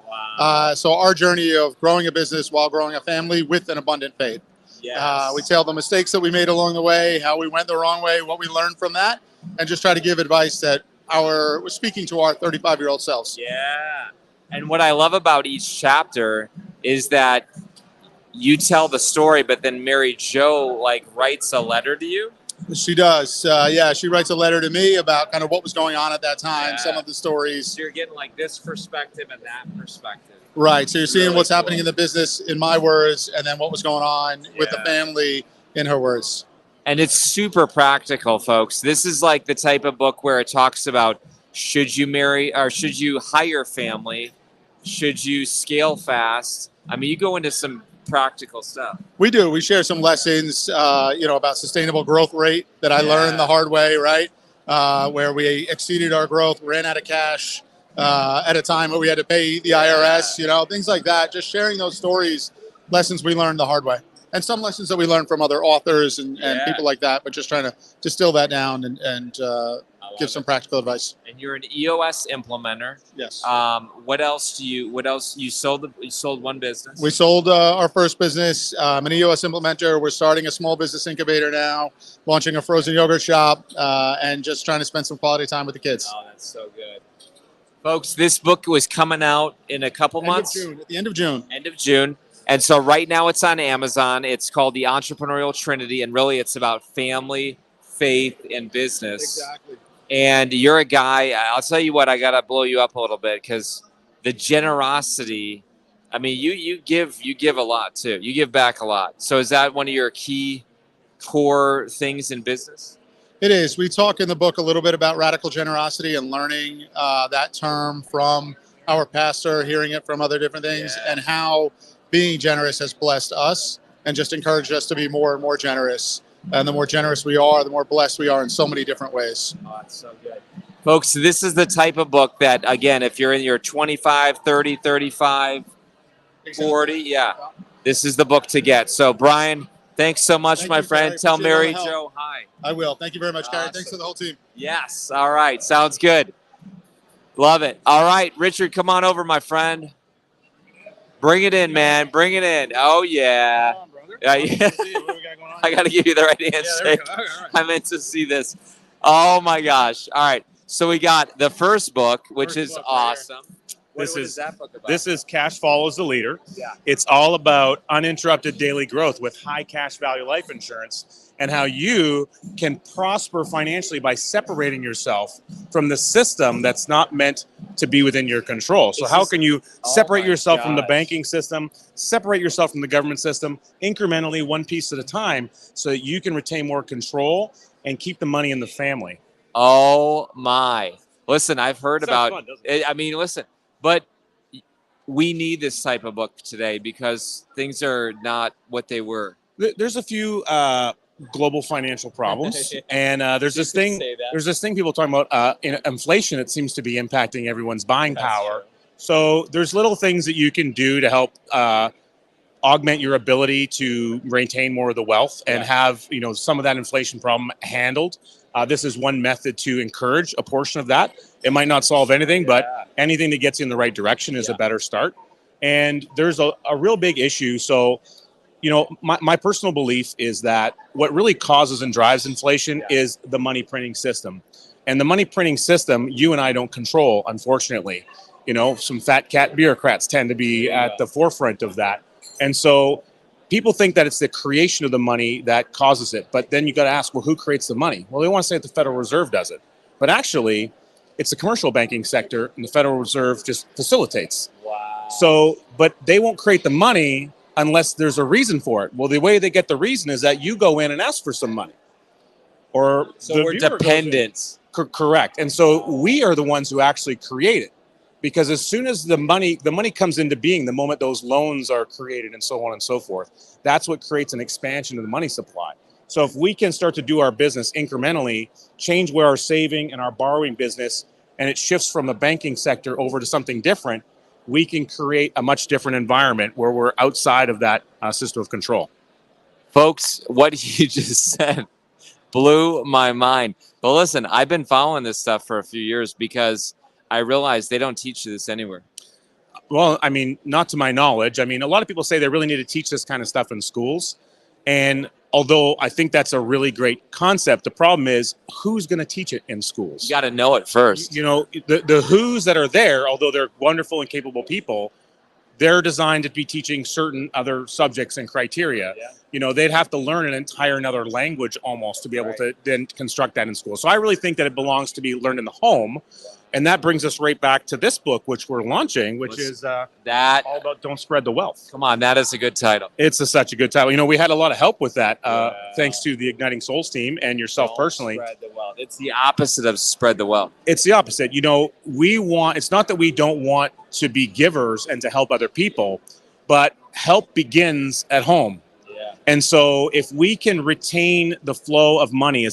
So our journey of growing a business while growing a family with an abundant faith. We tell the mistakes that we made along the way, how we went the wrong way, what we learned from that, and just try to give advice that we're speaking to our 35-year-old selves. Yeah. And what I love about each chapter is that you tell the story, but then Mary Jo like writes a letter to you. She does. She writes a letter to me about kind of what was going on at that time, some of the stories. So you're getting like this perspective and that perspective. Right. So you're seeing Really what's cool. happening in the business in my words, and then what was going on with the family in her words. And it's super practical, folks. This is like the type of book where it talks about should you marry or should you hire family? Should you scale fast? I mean, you go into some practical stuff. We do. We share some lessons, about sustainable growth rate that I learned the hard way, right? Where we exceeded our growth, ran out of cash at a time where we had to pay the IRS, things like that. Just sharing those stories, lessons we learned the hard way. And some lessons that we learned from other authors and people like that, but just trying to distill that down and give some practical advice. And you're an EOS implementer. Yes. What else you sold one business? We sold our first business. I'm an EOS implementer. We're starting a small business incubator now, launching a frozen yogurt shop, and just trying to spend some quality time with the kids. Oh, that's so good. Folks, this book was coming out in a couple months. At the end of June. End of June. And so right now it's on Amazon. It's called The Entrepreneurial Trinity, and really it's about family, faith, and business. Exactly. And you're a guy, I'll tell you what, I got to blow you up a little bit because the generosity, I mean, you give a lot too. You give back a lot. So is that one of your key core things in business? It is. We talk in the book a little bit about radical generosity and learning that term from our pastor, hearing it from other different things, and how being generous has blessed us and just encouraged us to be more and more generous. And the more generous we are, the more blessed we are in so many different ways. Oh, that's so good. Folks, this is the type of book that, again, if you're in your 25, 30, 35, 40, this is the book to get. So, Brian, thanks so much, my friend. Tell Mary Jo hi. I will. Thank you very much, Gary. Thanks to the whole team. Yes. All right. Sounds good. Love it. All right, Richard, come on over, my friend. Bring it in, man. Bring it in. Oh, yeah. Yeah. I got to give you the right handshake. I meant to see this. Oh, my gosh. All right. So we got the first book, which is awesome. What is that book about? This is Cash Follows the Leader. Yeah. It's all about uninterrupted daily growth with high cash value life insurance and how you can prosper financially by separating yourself from the system that's not meant to be within your control. So how can you separate yourself from the banking system, separate yourself from the government system incrementally, one piece at a time, so that you can retain more control and keep the money in the family? Oh, my. Listen, I've heard about Fun, doesn't it? I mean, listen, but we need this type of book today because things are not what they were. There's a few global financial problems, and there's this thing. There's this thing people talking about in inflation. It seems to be impacting everyone's buying power. So there's little things that you can do to help augment your ability to maintain more of the wealth and have some of that inflation problem handled. This is one method to encourage a portion of that. It might not solve anything, but anything that gets you in the right direction is a better start. And there's a real big issue. So, my personal belief is that what really causes and drives inflation is the money printing system. And the money printing system, you and I don't control, unfortunately. Some fat cat bureaucrats tend to be at the forefront of that. And so people think that it's the creation of the money that causes it. But then you got to ask, well, who creates the money? Well, they want to say that the Federal Reserve does it. But actually, it's the commercial banking sector, and the Federal Reserve just facilitates. Wow. So, but they won't create the money unless there's a reason for it. Well, the way they get the reason is that you go in and ask for some money. Or so we're dependent. Correct. And so we are the ones who actually create it. Because as soon as the money comes into being, the moment those loans are created and so on and so forth, that's what creates an expansion of the money supply. So if we can start to do our business incrementally, change where our saving and our borrowing business, and it shifts from the banking sector over to something different, we can create a much different environment where we're outside of that system of control. Folks, what you just said blew my mind. But listen, I've been following this stuff for a few years because I realize they don't teach you this anywhere. Well, I mean, not to my knowledge. I mean, a lot of people say they really need to teach this kind of stuff in schools. And although I think that's a really great concept, the problem is who's going to teach it in schools? You got to know it first. You know, the who's that are there, although they're wonderful and capable people, they're designed to be teaching certain other subjects and criteria. Yeah. You know, they'd have to learn an entire another language almost to be able to then construct that in school. So I really think that it belongs to be learned in the home. And that brings us right back to this book, which we're launching, which is that all about Don't Spread the Wealth. Come on, that is a good title. It's such a good title. You know, we had a lot of help with that, thanks to the Igniting Souls team and yourself personally. Spread the wealth. It's the opposite of spread the wealth. It's the opposite. You know, it's not that we don't want to be givers and to help other people, but help begins at home. Yeah. And so if we can retain the flow of money,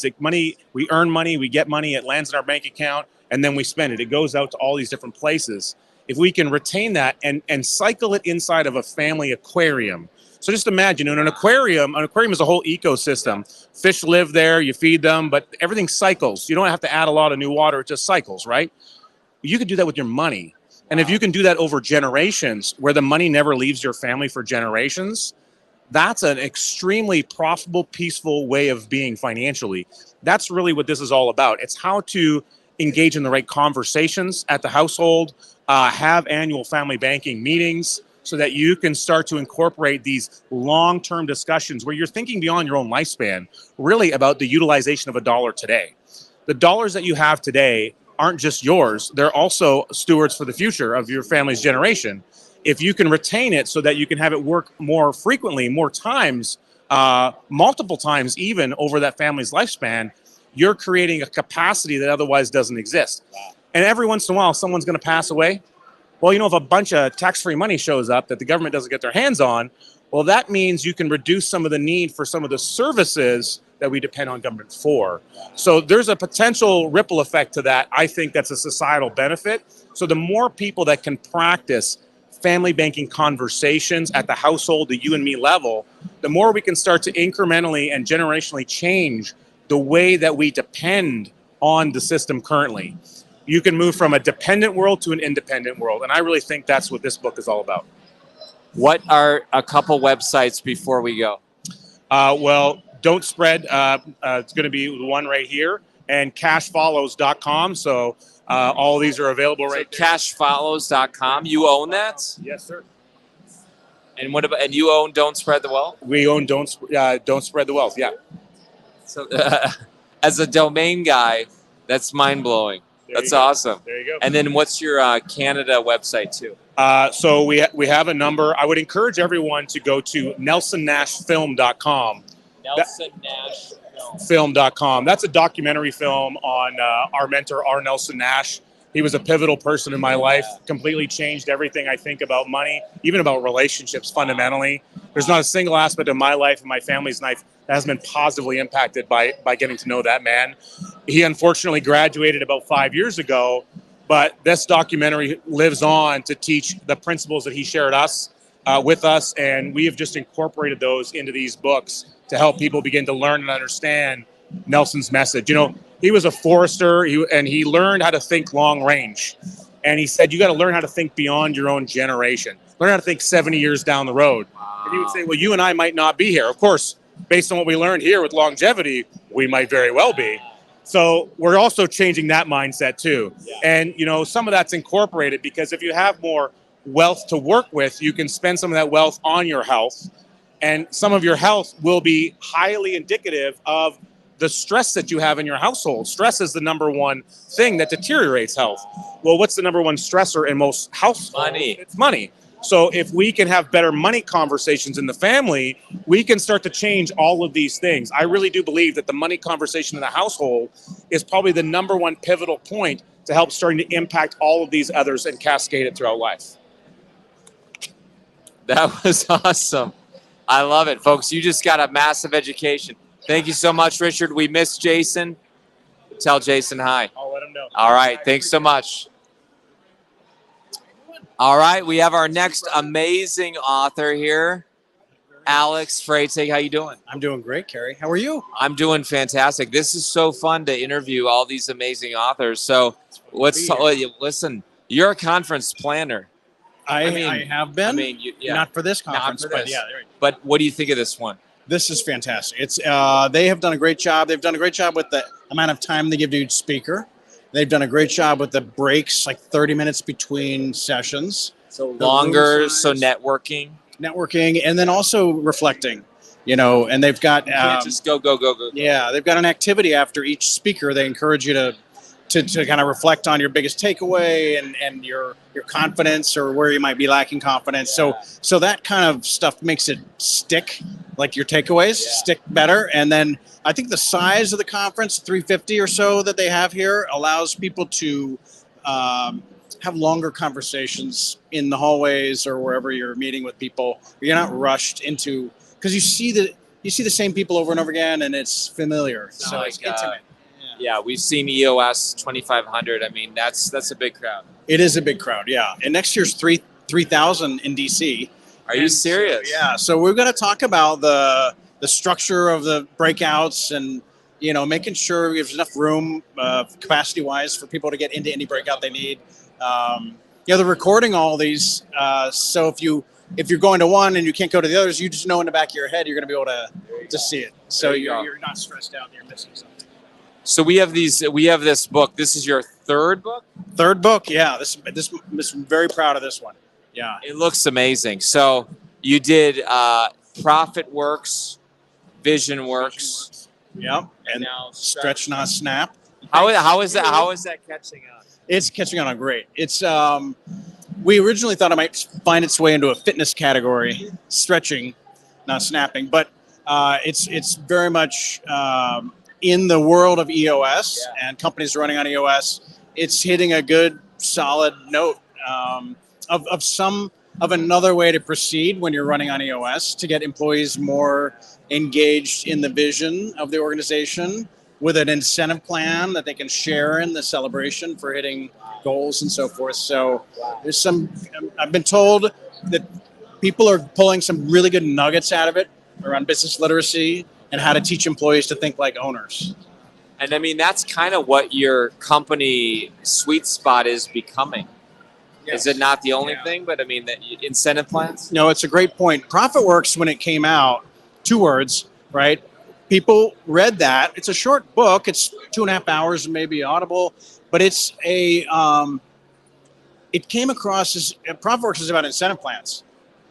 we earn money, we get money, it lands in our bank account, and then we spend it. It goes out to all these different places. If we can retain that and cycle it inside of a family aquarium. So just imagine, in an aquarium is a whole ecosystem. Fish live there, you feed them, but everything cycles. You don't have to add a lot of new water, it just cycles, right? You could do that with your money. And if you can do that over generations, where the money never leaves your family for generations, that's an extremely profitable, peaceful way of being financially. That's really what this is all about. It's how to engage in the right conversations at the household, have annual family banking meetings so that you can start to incorporate these long-term discussions where you're thinking beyond your own lifespan, really about the utilization of a dollar today. The dollars that you have today aren't just yours. They're also stewards for the future of your family's generation. If you can retain it so that you can have it work more frequently, more times, multiple times even over that family's lifespan, you're creating a capacity that otherwise doesn't exist. And every once in a while, someone's going to pass away. Well, you know, if a bunch of tax-free money shows up that the government doesn't get their hands on, well, that means you can reduce some of the need for some of the services that we depend on government for. So there's a potential ripple effect to that. I think that's a societal benefit. So the more people that can practice family banking conversations at the household, the you and me level, the more we can start to incrementally and generationally change the way that we depend on the system currently. You can move from a dependent world to an independent world. And I really think that's what this book is all about. What are a couple websites before we go? Well, Don't Spread, it's going to be the one right here, and cashfollows.com. So all of these are available right there. Cashfollows.com. You own that? Yes, sir. And what about? And you own Don't Spread the Wealth? We own Don't Spread the Wealth. Yeah. So, as a domain guy, that's mind blowing. That's awesome. There you go. And then what's your Canada website too? So we have a number. I would encourage everyone to go to nelsonnashfilm.com. Film.com. That's a documentary film on our mentor, R. Nelson Nash. He was a pivotal person in my life, completely changed everything I think about money, even about relationships fundamentally. There's not a single aspect of my life and my family's life that has been positively impacted by getting to know that man. He unfortunately graduated about 5 years ago, but this documentary lives on to teach the principles that he shared with us, and we have just incorporated those into these books to help people begin to learn and understand Nelson's message. You know, he was a forester, and he learned how to think long range. And he said, you got to learn how to think beyond your own generation. Learn how to think 70 years down the road. And he would say, well, you and I might not be here. Of course, based on what we learned here with longevity, we might very well be. So we're also changing that mindset too. And, you know, some of that's incorporated because if you have more wealth to work with, you can spend some of that wealth on your health. And some of your health will be highly indicative of the stress that you have in your household. Stress is the number one thing that deteriorates health. Well, what's the number one stressor in most households? Money. It's money. So if we can have better money conversations in the family, we can start to change all of these things. I really do believe that the money conversation in the household is probably the number one pivotal point to help starting to impact all of these others and cascade it throughout life. That was awesome. I love it, folks. You just got a massive education. Thank you so much, Richard. We miss Jason. Tell Jason hi. I'll let him know. All right. Thanks so much. All right. We have our next amazing author here. Alex Freitag, how you doing? I'm doing great, Carrie. How are you? I'm doing fantastic. This is so fun to interview all these amazing authors. So listen, you're a conference planner. I have been. Yeah, not for this conference, not for but this. yeah. But what do you think of this one? This is fantastic. It's they have done a great job. They've done a great job with the amount of time they give to each speaker. They've done a great job with the breaks, like 30 minutes between sessions. So longer, so networking, and then also reflecting. And they've got you can't just go. Yeah, they've got an activity after each speaker. They encourage you to kind of reflect on your biggest takeaway and your confidence or where you might be lacking confidence. So that kind of stuff makes it stick, like your takeaways stick better. And then I think the size of the conference, 350 or so that they have here, allows people to have longer conversations in the hallways or wherever you're meeting with people. You're not rushed into, because you see the same people over and over again, and it's familiar. So it's intimate. Yeah, we've seen EOS 2500. I mean, that's a big crowd. It is a big crowd, yeah. And next year's 3,000 in DC. Are you serious? Yeah. So we're going to talk about the structure of the breakouts and making sure there's enough room capacity wise for people to get into any breakout they need. They're recording all these, so if you're going to one and you can't go to the others, you just know in the back of your head you're going to be able to see it. So you're not stressed out and you're missing something. So we have this book. This is your third book? Third book, yeah. This I'm very proud of this one. Yeah. It looks amazing. So you did Profit Works, Vision Works. Yep. And now Stretch Not Snap. How is that catching on? It's catching on great. It's we originally thought it might find its way into a fitness category, stretching, not snapping, but it's very much in the world of EOS and companies running on EOS. It's hitting a good, solid note of another way to proceed when you're running on EOS to get employees more engaged in the vision of the organization with an incentive plan that they can share in the celebration for hitting goals and so forth. So there's I've been told that people are pulling some really good nuggets out of it around business literacy and how to teach employees to think like owners. And I mean, that's kind of what your company sweet spot is becoming. Yes. Is it not the only thing, but I mean, the incentive plans? No, it's a great point. ProfitWorks, when it came out, 2 words, right? People read that. It's a short book. It's 2.5 hours, maybe Audible, but it's it came across as ProfitWorks is about incentive plans.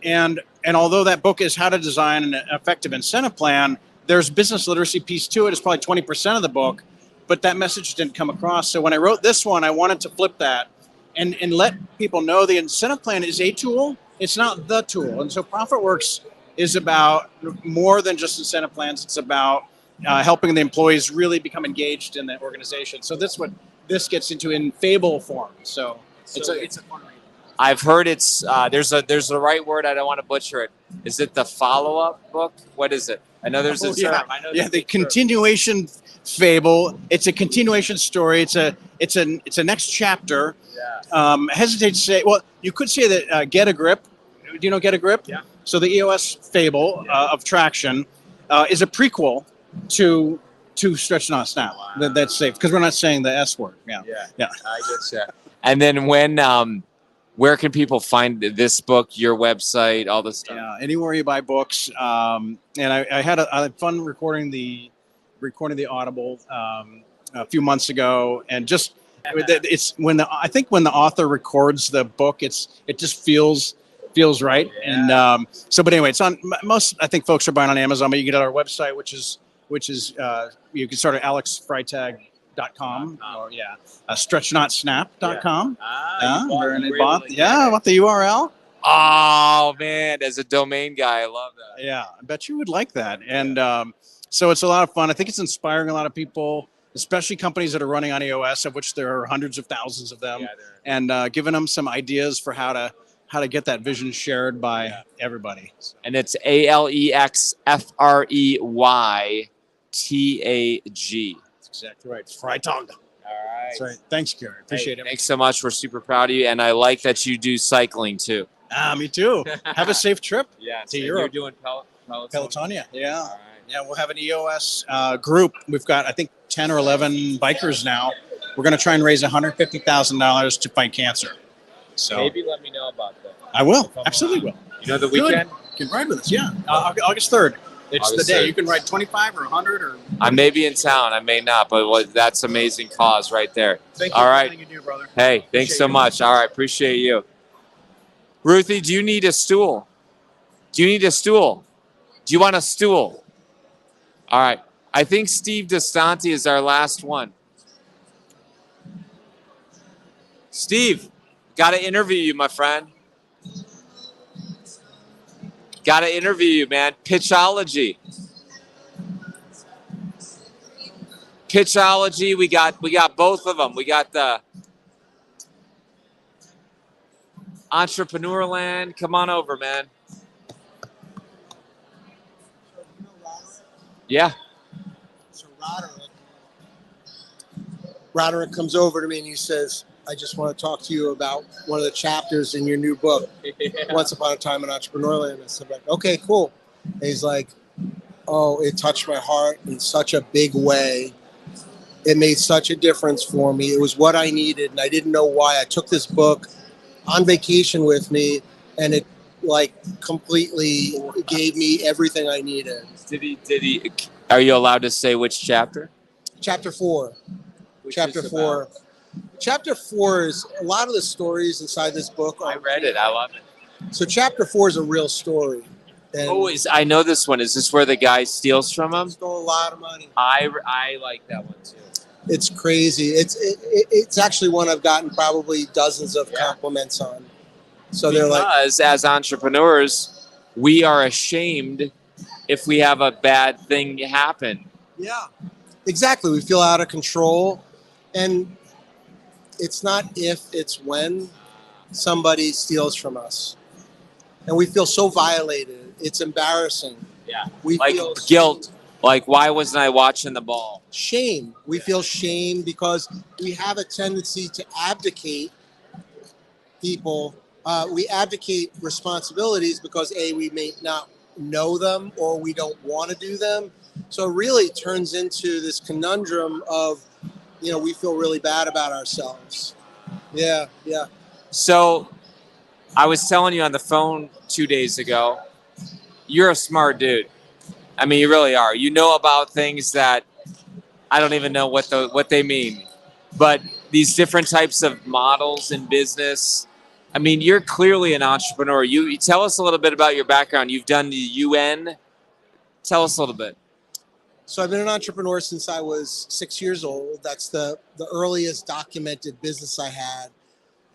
And although that book is how to design an effective incentive plan, there's business literacy piece to it. It's probably 20% of the book, but that message didn't come across. So when I wrote this one, I wanted to flip that and let people know the incentive plan is a tool. It's not the tool. And so ProfitWorks is about more than just incentive plans. It's about helping the employees really become engaged in the organization. So that's what this gets into in fable form. So it's a fun read. I've heard it's there's a right word. I don't want to butcher it. Is it the follow-up book? What is it? I know there's a term. I know the continuation fable. It's a continuation story. It's a next chapter. Yeah. Hesitate to say. Well, you could say that Get a Grip. Do you know Get a Grip? Yeah. So the EOS fable of traction is a prequel to Stretch Not Snap. Wow. That's safe because we're not saying the S word. Yeah. I get you. And then where can people find this book, your website, all this stuff? Yeah, anywhere you buy books. And I had fun recording the Audible a few months ago, and just it's when the author records the book, it just feels right. Yeah. And but anyway, it's on most. I think folks are buying on Amazon, but you can get our website, which is you can start at alexfreitag.com or stretchnotsnap.com. I want the URL. Oh man, as a domain guy, I love that. Yeah, I bet you would like that. And so it's a lot of fun. I think it's inspiring a lot of people, especially companies that are running on EOS, of which there are hundreds of thousands of them, and giving them some ideas for how to get that vision shared by everybody. And it's AlexFreytag. That's exactly right. Freitag. All right. That's right. Thanks, Gary. Appreciate it. Thanks so much. We're super proud of you, and I like that you do cycling too. Me too. Have a safe trip. Yeah. To Europe. You're doing Pelotonia, yeah. Yeah, we'll have an EOS group. We've got, I think, 10 or 11 bikers now. We're going to try and raise $150,000 to fight cancer. So Maybe let me know about that. I will. Absolutely will. You know the weekend? You can ride with us, yeah. August 3rd. It's August the day. 3rd. You can ride 25 or 100 or... I may be in town. I may not, but that's amazing cause right there. Thank you All for right. everything you do, brother. Hey, thanks so much. All right. Appreciate you. Ruthie, do you need a stool? Do you need a stool? Do you want a stool? All right. I think Steve DeStanti is our last one. Steve, got to interview you, my friend. Got to interview you, man. Pitchology. Pitchology. We got both of them. We got the Entrepreneurland. Come on over, man. Yeah. So Roderick comes over to me and he says, I just want to talk to you about one of the chapters in your new book, Once Upon a Time in Entrepreneurland. I said, like, okay, cool. And he's like, oh, it touched my heart in such a big way. It made such a difference for me. It was what I needed, and I didn't know why. I took this book on vacation with me, and it like completely gave me everything I needed. Did he? Are you allowed to say which chapter? Chapter 4. Chapter 4. Chapter 4 is a lot of the stories inside this book. I read it. I love it. So chapter 4 is a real story. And I know this one. Is this where the guy steals from him? Stole a lot of money. I like that one too. It's crazy. It's actually one I've gotten probably dozens of compliments on. So they're like, because as entrepreneurs, we are ashamed if we have a bad thing happen. yeah, exactly. We feel out of control, and it's not if, it's when somebody steals from us, and we feel so violated. It's embarrassing. Yeah, we like feel guilt. Like, why wasn't I watching the ball? Shame. We feel shame because we have a tendency to abdicate people. We abdicate responsibilities because we may not know them or we don't want to do them. So it really turns into this conundrum of, we feel really bad about ourselves. Yeah. So I was telling you on the phone 2 days ago, you're a smart dude. I mean, you really are. You know about things that I don't even know what they mean. But these different types of models in business, I mean, you're clearly an entrepreneur. You tell us a little bit about your background. You've done the UN. Tell us a little bit. So I've been an entrepreneur since I was 6 years old. That's the earliest documented business I had.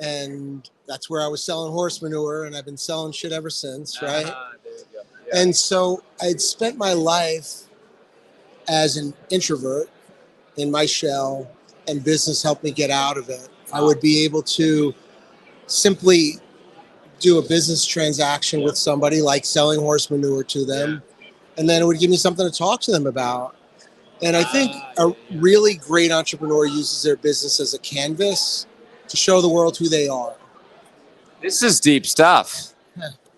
And that's where I was selling horse manure, and I've been selling shit ever since, right? There you go. Yeah. And so I'd spent my life as an introvert in my shell, and business helped me get out of it. I would be able to simply do a business transaction with somebody, like selling horse manure to them, and then it would give me something to talk to them about. And I think a really great entrepreneur uses their business as a canvas to show the world who they are. This is deep stuff.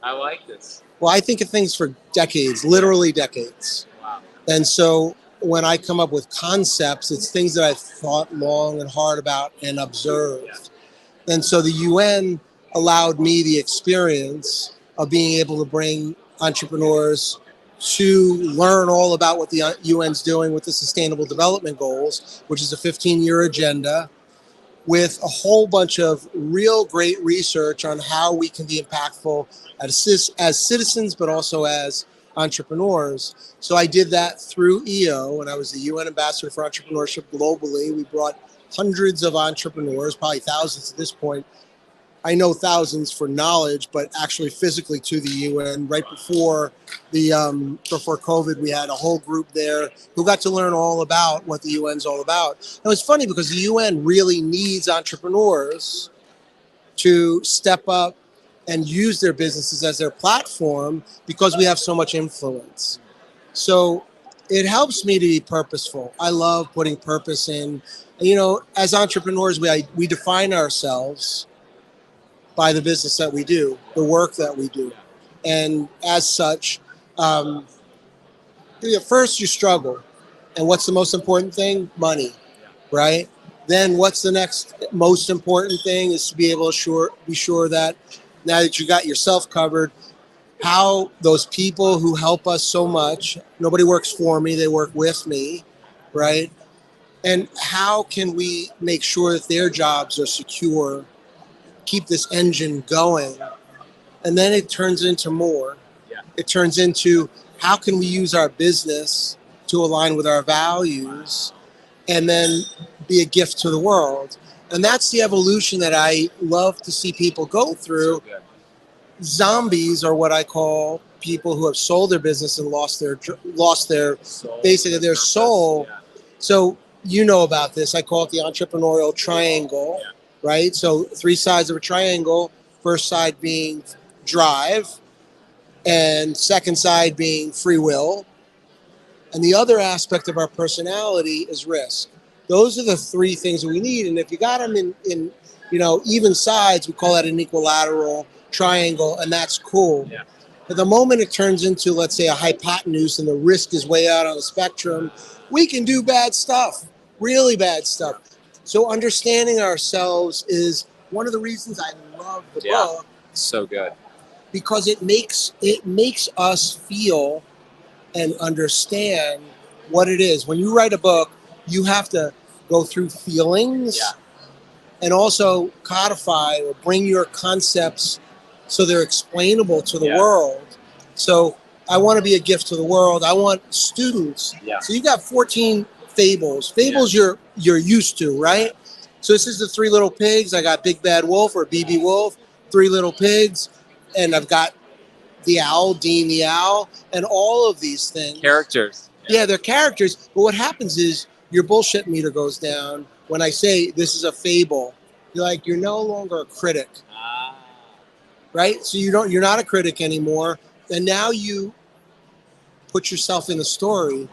I like this. Well, I think of things for decades, literally decades. Wow. And so when I come up with concepts, it's things that I've thought long and hard about and observed. And so the UN allowed me the experience of being able to bring entrepreneurs to learn all about what the UN's doing with the Sustainable Development Goals, which is a 15-year agenda, with a whole bunch of real great research on how we can be impactful as citizens, but also as entrepreneurs. So I did that through EO, and I was the UN ambassador for entrepreneurship globally. We brought hundreds of entrepreneurs, probably thousands at this point. I know thousands for knowledge, but actually physically to the UN. Right before before COVID, we had a whole group there who got to learn all about what the UN's all about. And it's funny because the UN really needs entrepreneurs to step up and use their businesses as their platform because we have so much influence. So it helps me to be purposeful. I love putting purpose in. As entrepreneurs, we define ourselves by the business that we do, the work that we do. And as such, At first you struggle. And what's the most important thing? Money, right? Then what's the next most important thing is to be able to be sure that now that you got yourself covered, how those people who help us so much, nobody works for me, they work with me, right? And how can we make sure that their jobs are secure, keep this engine going? And then it turns into more. It turns into how can we use our business to align with our values and then be a gift to the world. And that's the evolution that I love to see people go through. Zombies are what I call people who have sold their business and lost their soul, basically their soul. So you know about this. I call it the entrepreneurial triangle, right? So 3 sides of a triangle. First side being drive, and second side being free will. And the other aspect of our personality is risk. Those are the 3 things that we need. And if you got them in even sides, we call that an equilateral triangle, and that's cool. But the moment it turns into, let's say, a hypotenuse and the risk is way out on the spectrum, we can do bad stuff, really bad stuff. So understanding ourselves is one of the reasons I love the book. So good. Because it makes us feel and understand what it is. When you write a book, you have to go through feelings and also codify or bring your concepts so they're explainable to the world. So I want to be a gift to the world. I want students. So you got 14 fables. Fables you're used to, right? So this is the 3 Little Pigs. I got Big Bad Wolf or BB Wolf, 3 Little Pigs, and I've got the owl, Dean the Owl, and all of these things. Characters. Yeah, they're characters. But what happens is your bullshit meter goes down when I say this is a fable. You're no longer a critic. Right? So you're not a critic anymore. And now you put yourself in the story.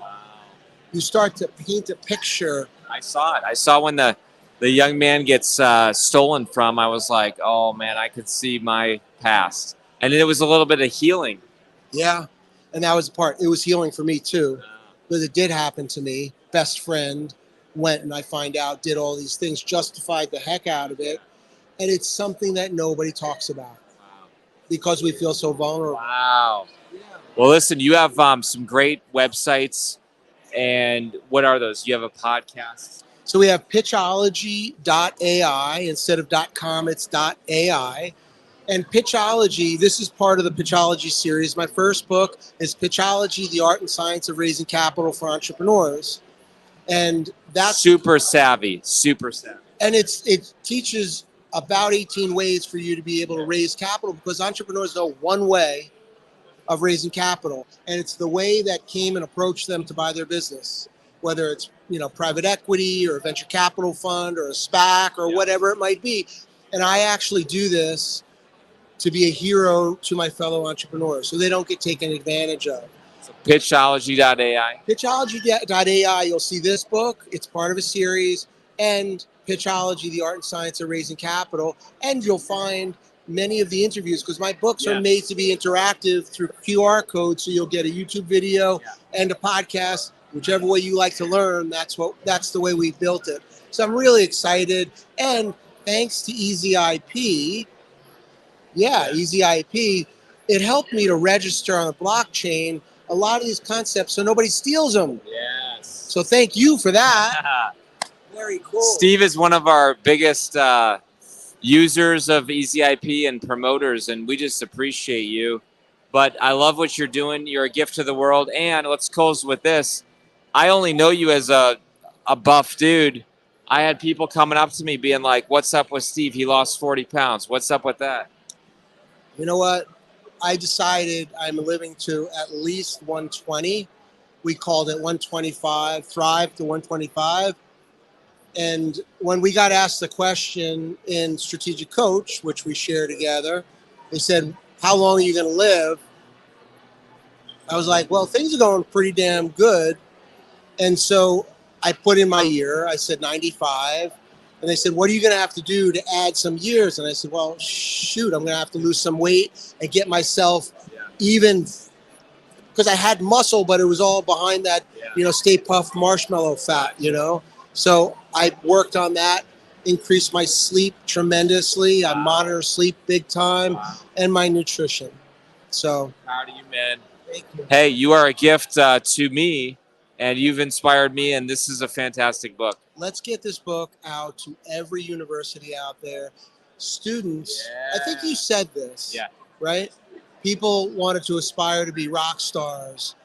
You start to paint a picture. I saw it. I saw when the young man gets stolen from. I was like, oh man, I could see my past. And it was a little bit of healing. Yeah. And that was the part. It was healing for me too. Because it did happen to me. Best friend went and I find out, did all these things, justified the heck out of it. And it's something that nobody talks about. Because we feel so vulnerable. Wow. Well, listen, you have some great websites. And what are those? You have a podcast? So we have pitchology.ai. Instead of .com, it's .ai. And Pitchology, this is part of the Pitchology series. My first book is Pitchology, The Art and Science of Raising Capital for Entrepreneurs. And that's super savvy. And it teaches about 18 ways for you to be able to raise capital, because entrepreneurs know one way of raising capital, and it's the way that came and approached them to buy their business, whether it's private equity or a venture capital fund or a SPAC or whatever it might be. And I actually do this to be a hero to my fellow entrepreneurs so they don't get taken advantage of. Pitchology.ai. Pitchology.ai, you'll see this book. It's part of a series, and Pitchology, The Art and Science of Raising Capital. And you'll find many of the interviews, because my books are made to be interactive through QR codes. So you'll get a YouTube video and a podcast, whichever way you like to learn. That's the way we built it. So I'm really excited. And thanks to EasyIP, EasyIP, it helped me to register on the blockchain a lot of these concepts so nobody steals them. Yes. So thank you for that. Very cool. Steve is one of our biggest users of EasyIP and promoters, and we just appreciate you. But I love what you're doing. You're a gift to the world. And let's close with this. I only know you as a buff dude. I had people coming up to me being like, what's up with Steve? He lost 40 pounds. What's up with that? You know what? I decided I'm living to at least 120. We called it 125, thrive to 125. And when we got asked the question in Strategic Coach, which we share together, they said, how long are you going to live? I was like, well, things are going pretty damn good. And so I put in my year. I said 95. And they said, what are you going to have to do to add some years? And I said, well, shoot, I'm going to have to lose some weight and get myself even because I had muscle, but it was all behind that, Stay Puft marshmallow fat, So I worked on that, increased my sleep tremendously. I monitor sleep big time and my nutrition. So proud of you, man. Thank you. Hey, you are a gift to me, and you've inspired me, and this is a fantastic book. Let's get this book out to every university out there. Students, I think you said this, right? People wanted to aspire to be rock stars,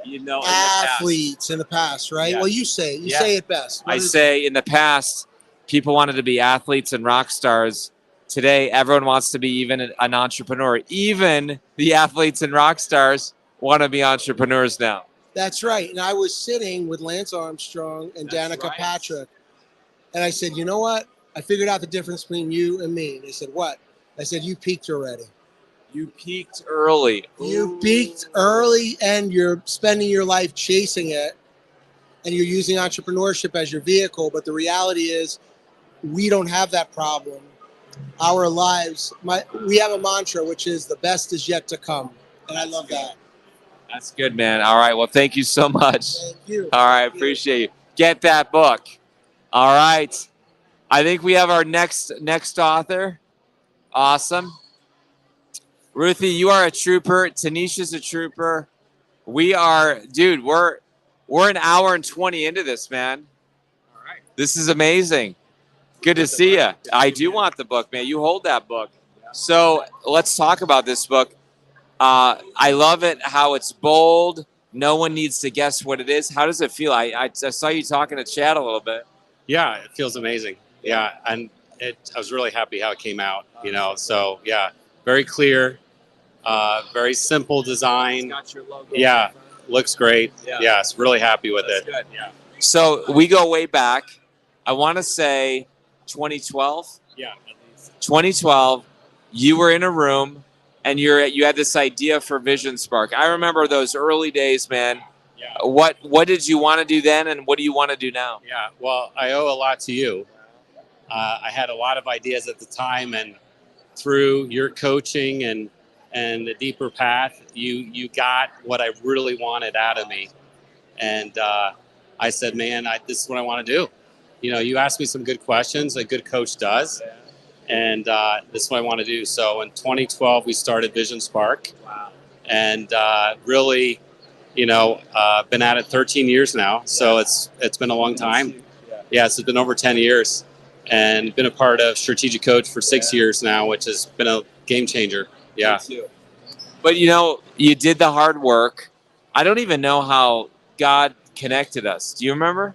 athletes in the past, right? Yeah. Well, you say it best. What I is say in the past, people wanted to be athletes and rock stars. Today, everyone wants to be even an entrepreneur. Even the athletes and rock stars want to be entrepreneurs now. That's right. And I was sitting with Lance Armstrong and Danica Patrick, and I said, you know what? I figured out the difference between you and me. They said, what? I said, you peaked already. You peaked early. You peaked early, and you're spending your life chasing it, and you're using entrepreneurship as your vehicle. But the reality is, we don't have that problem. Our lives, we have a mantra, which is the best is yet to come. And I love that. That's good, man. All right. Well, thank you so much. Thank you. All right. Appreciate you. Get that book. All right. I think we have our next author. Awesome. Ruthie, you are a trooper. Tanisha's a trooper. We are, dude, we're an hour and 20 into this, man. All right. This is amazing. Good to see you. I do want the book, man. You hold that book. So let's talk about this book. I love it, how it's bold. No one needs to guess what it is. How does it feel? I saw you talking to Chad a little bit. Yeah, it feels amazing. Yeah, and I was really happy how it came out, So, yeah, very clear, very simple design. Got your logo. Yeah, looks great. Yeah, it's really happy with it. Good. Yeah. So we go way back. I want to say 2012. Yeah, at least. 2012, you were in a room and you had this idea for Vision Spark. I remember those early days, man. Yeah. What did you want to do then, and what do you want to do now? Yeah, well, I owe a lot to you. I had a lot of ideas at the time, and through your coaching and the deeper path, you got what I really wanted out of me. And I said, man, this is what I want to do. You asked me some good questions, a good coach does. And this is what I want to do. So in 2012, we started Vision Spark. Wow. And really, been at it 13 years now. So it's been a long time. Yeah, so it's been over 10 years. And been a part of Strategic Coach for 6 years now, which has been a game changer. Yeah. But you did the hard work. I don't even know how God connected us. Do you remember?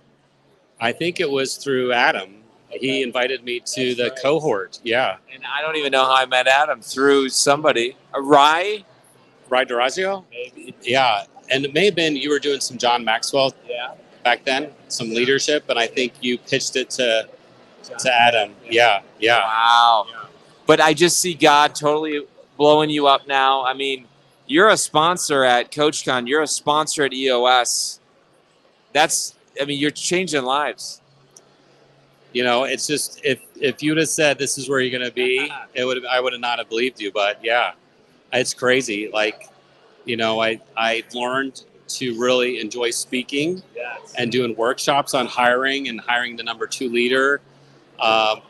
I think it was through Adam. He invited me to the cohort. Yeah. And I don't even know how I met Adam, through somebody. Rye D'Orazio? Maybe. Yeah. And it may have been you were doing some John Maxwell back then, some leadership, and I think you pitched it to Adam. Yeah. Wow. Yeah. But I just see God totally blowing you up now. I mean, you're a sponsor at CoachCon. You're a sponsor at EOS. You're changing lives. It's just if you'd have said this is where you're going to be, I would have not have believed you. But yeah, it's crazy. Like, I learned to really enjoy speaking and doing workshops on hiring the number 2 leader. By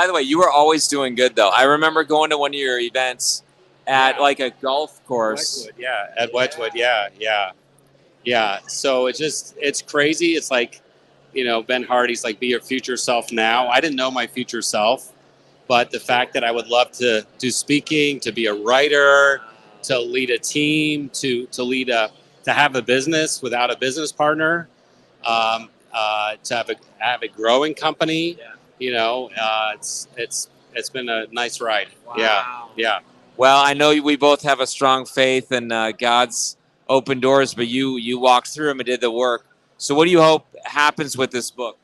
the way, you were always doing good, though. I remember going to one of your events at like a golf course. At Wedgwood. Yeah. So it's crazy. It's like, Ben Hardy's like, be your future self now. I didn't know my future self, but the fact that I would love to do speaking, to be a writer, to lead a team, to have a business without a business partner, to have a growing company. It's been a nice ride. Wow. Yeah. Well, I know we both have a strong faith in God's open doors, but you walked through them and did the work. So what do you hope happens with this book?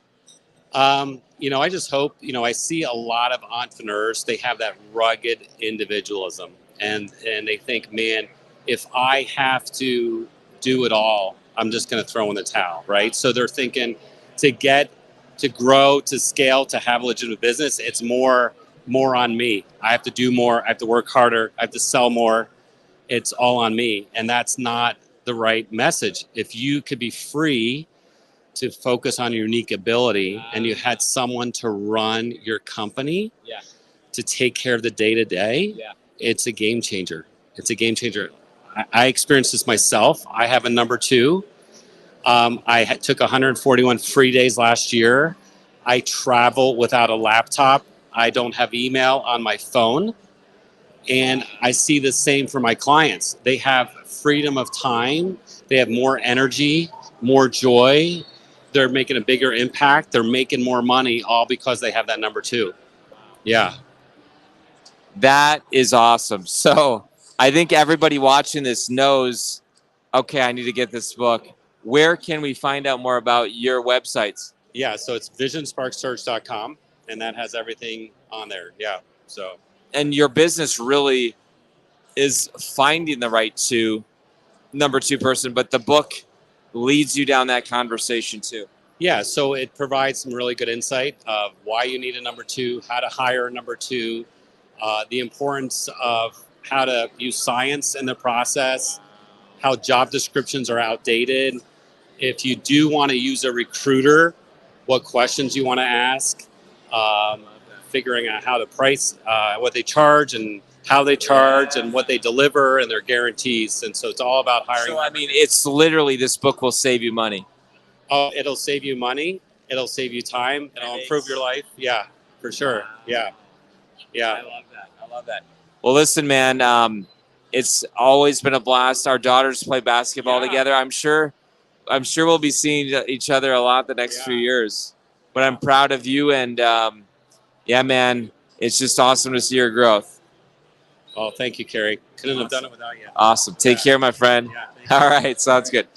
I just hope, I see a lot of entrepreneurs, they have that rugged individualism and they think, man, if I have to do it all, I'm just going to throw in the towel, right? So they're thinking to grow, to scale, to have a legitimate business, it's more on me. I have to do more. I have to work harder. I have to sell more. It's all on me. And that's not the right message. If you could be free to focus on your unique ability and you had someone to run your company, to take care of the day-to-day, it's a game changer. It's a game changer. I experienced this myself. I have a number 2. Took 141 free days last year. I travel without a laptop. I don't have email on my phone. And I see the same for my clients. They have freedom of time. They have more energy, more joy. They're making a bigger impact. They're making more money, all because they have that number 2. Yeah. That is awesome. So I think everybody watching this knows, okay, I need to get this book. Where can we find out more about your websites? Yeah, so it's visionsparkschurch.com, and that has everything on there. Yeah, so. And your business really is finding the right number 2 person, but the book leads you down that conversation too. Yeah, so it provides some really good insight of why you need a number 2, how to hire a number 2, the importance of how to use science in the process, how job descriptions are outdated. If you do want to use a recruiter, what questions you want to ask, figuring out how to price, what they charge and how they charge and what they deliver and their guarantees. And so it's all about hiring. So, I mean, it's literally, this book will save you money. Oh, it'll save you money. It'll save you time. It'll improve your life. Yeah, for sure. Yeah. Yeah. I love that. I love that. Well, listen, man, it's always been a blast. Our daughters play basketball together. I'm sure we'll be seeing each other a lot the next few years. But I'm proud of you, and yeah, man, it's just awesome to see your growth. Oh, thank you, Kerry. Couldn't have done it without you. Awesome. Take care, my friend. All right, sounds good.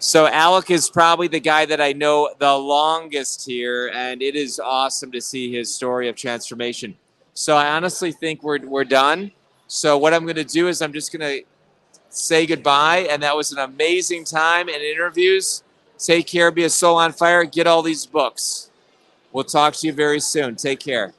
So Alec is probably the guy that I know the longest here, and it is awesome to see his story of transformation. So I honestly think we're done. So what I'm going to do is I'm just going to say goodbye, and that was an amazing time and interviews. Take care, be a soul on fire, get all these books. We'll talk to you very soon. Take care.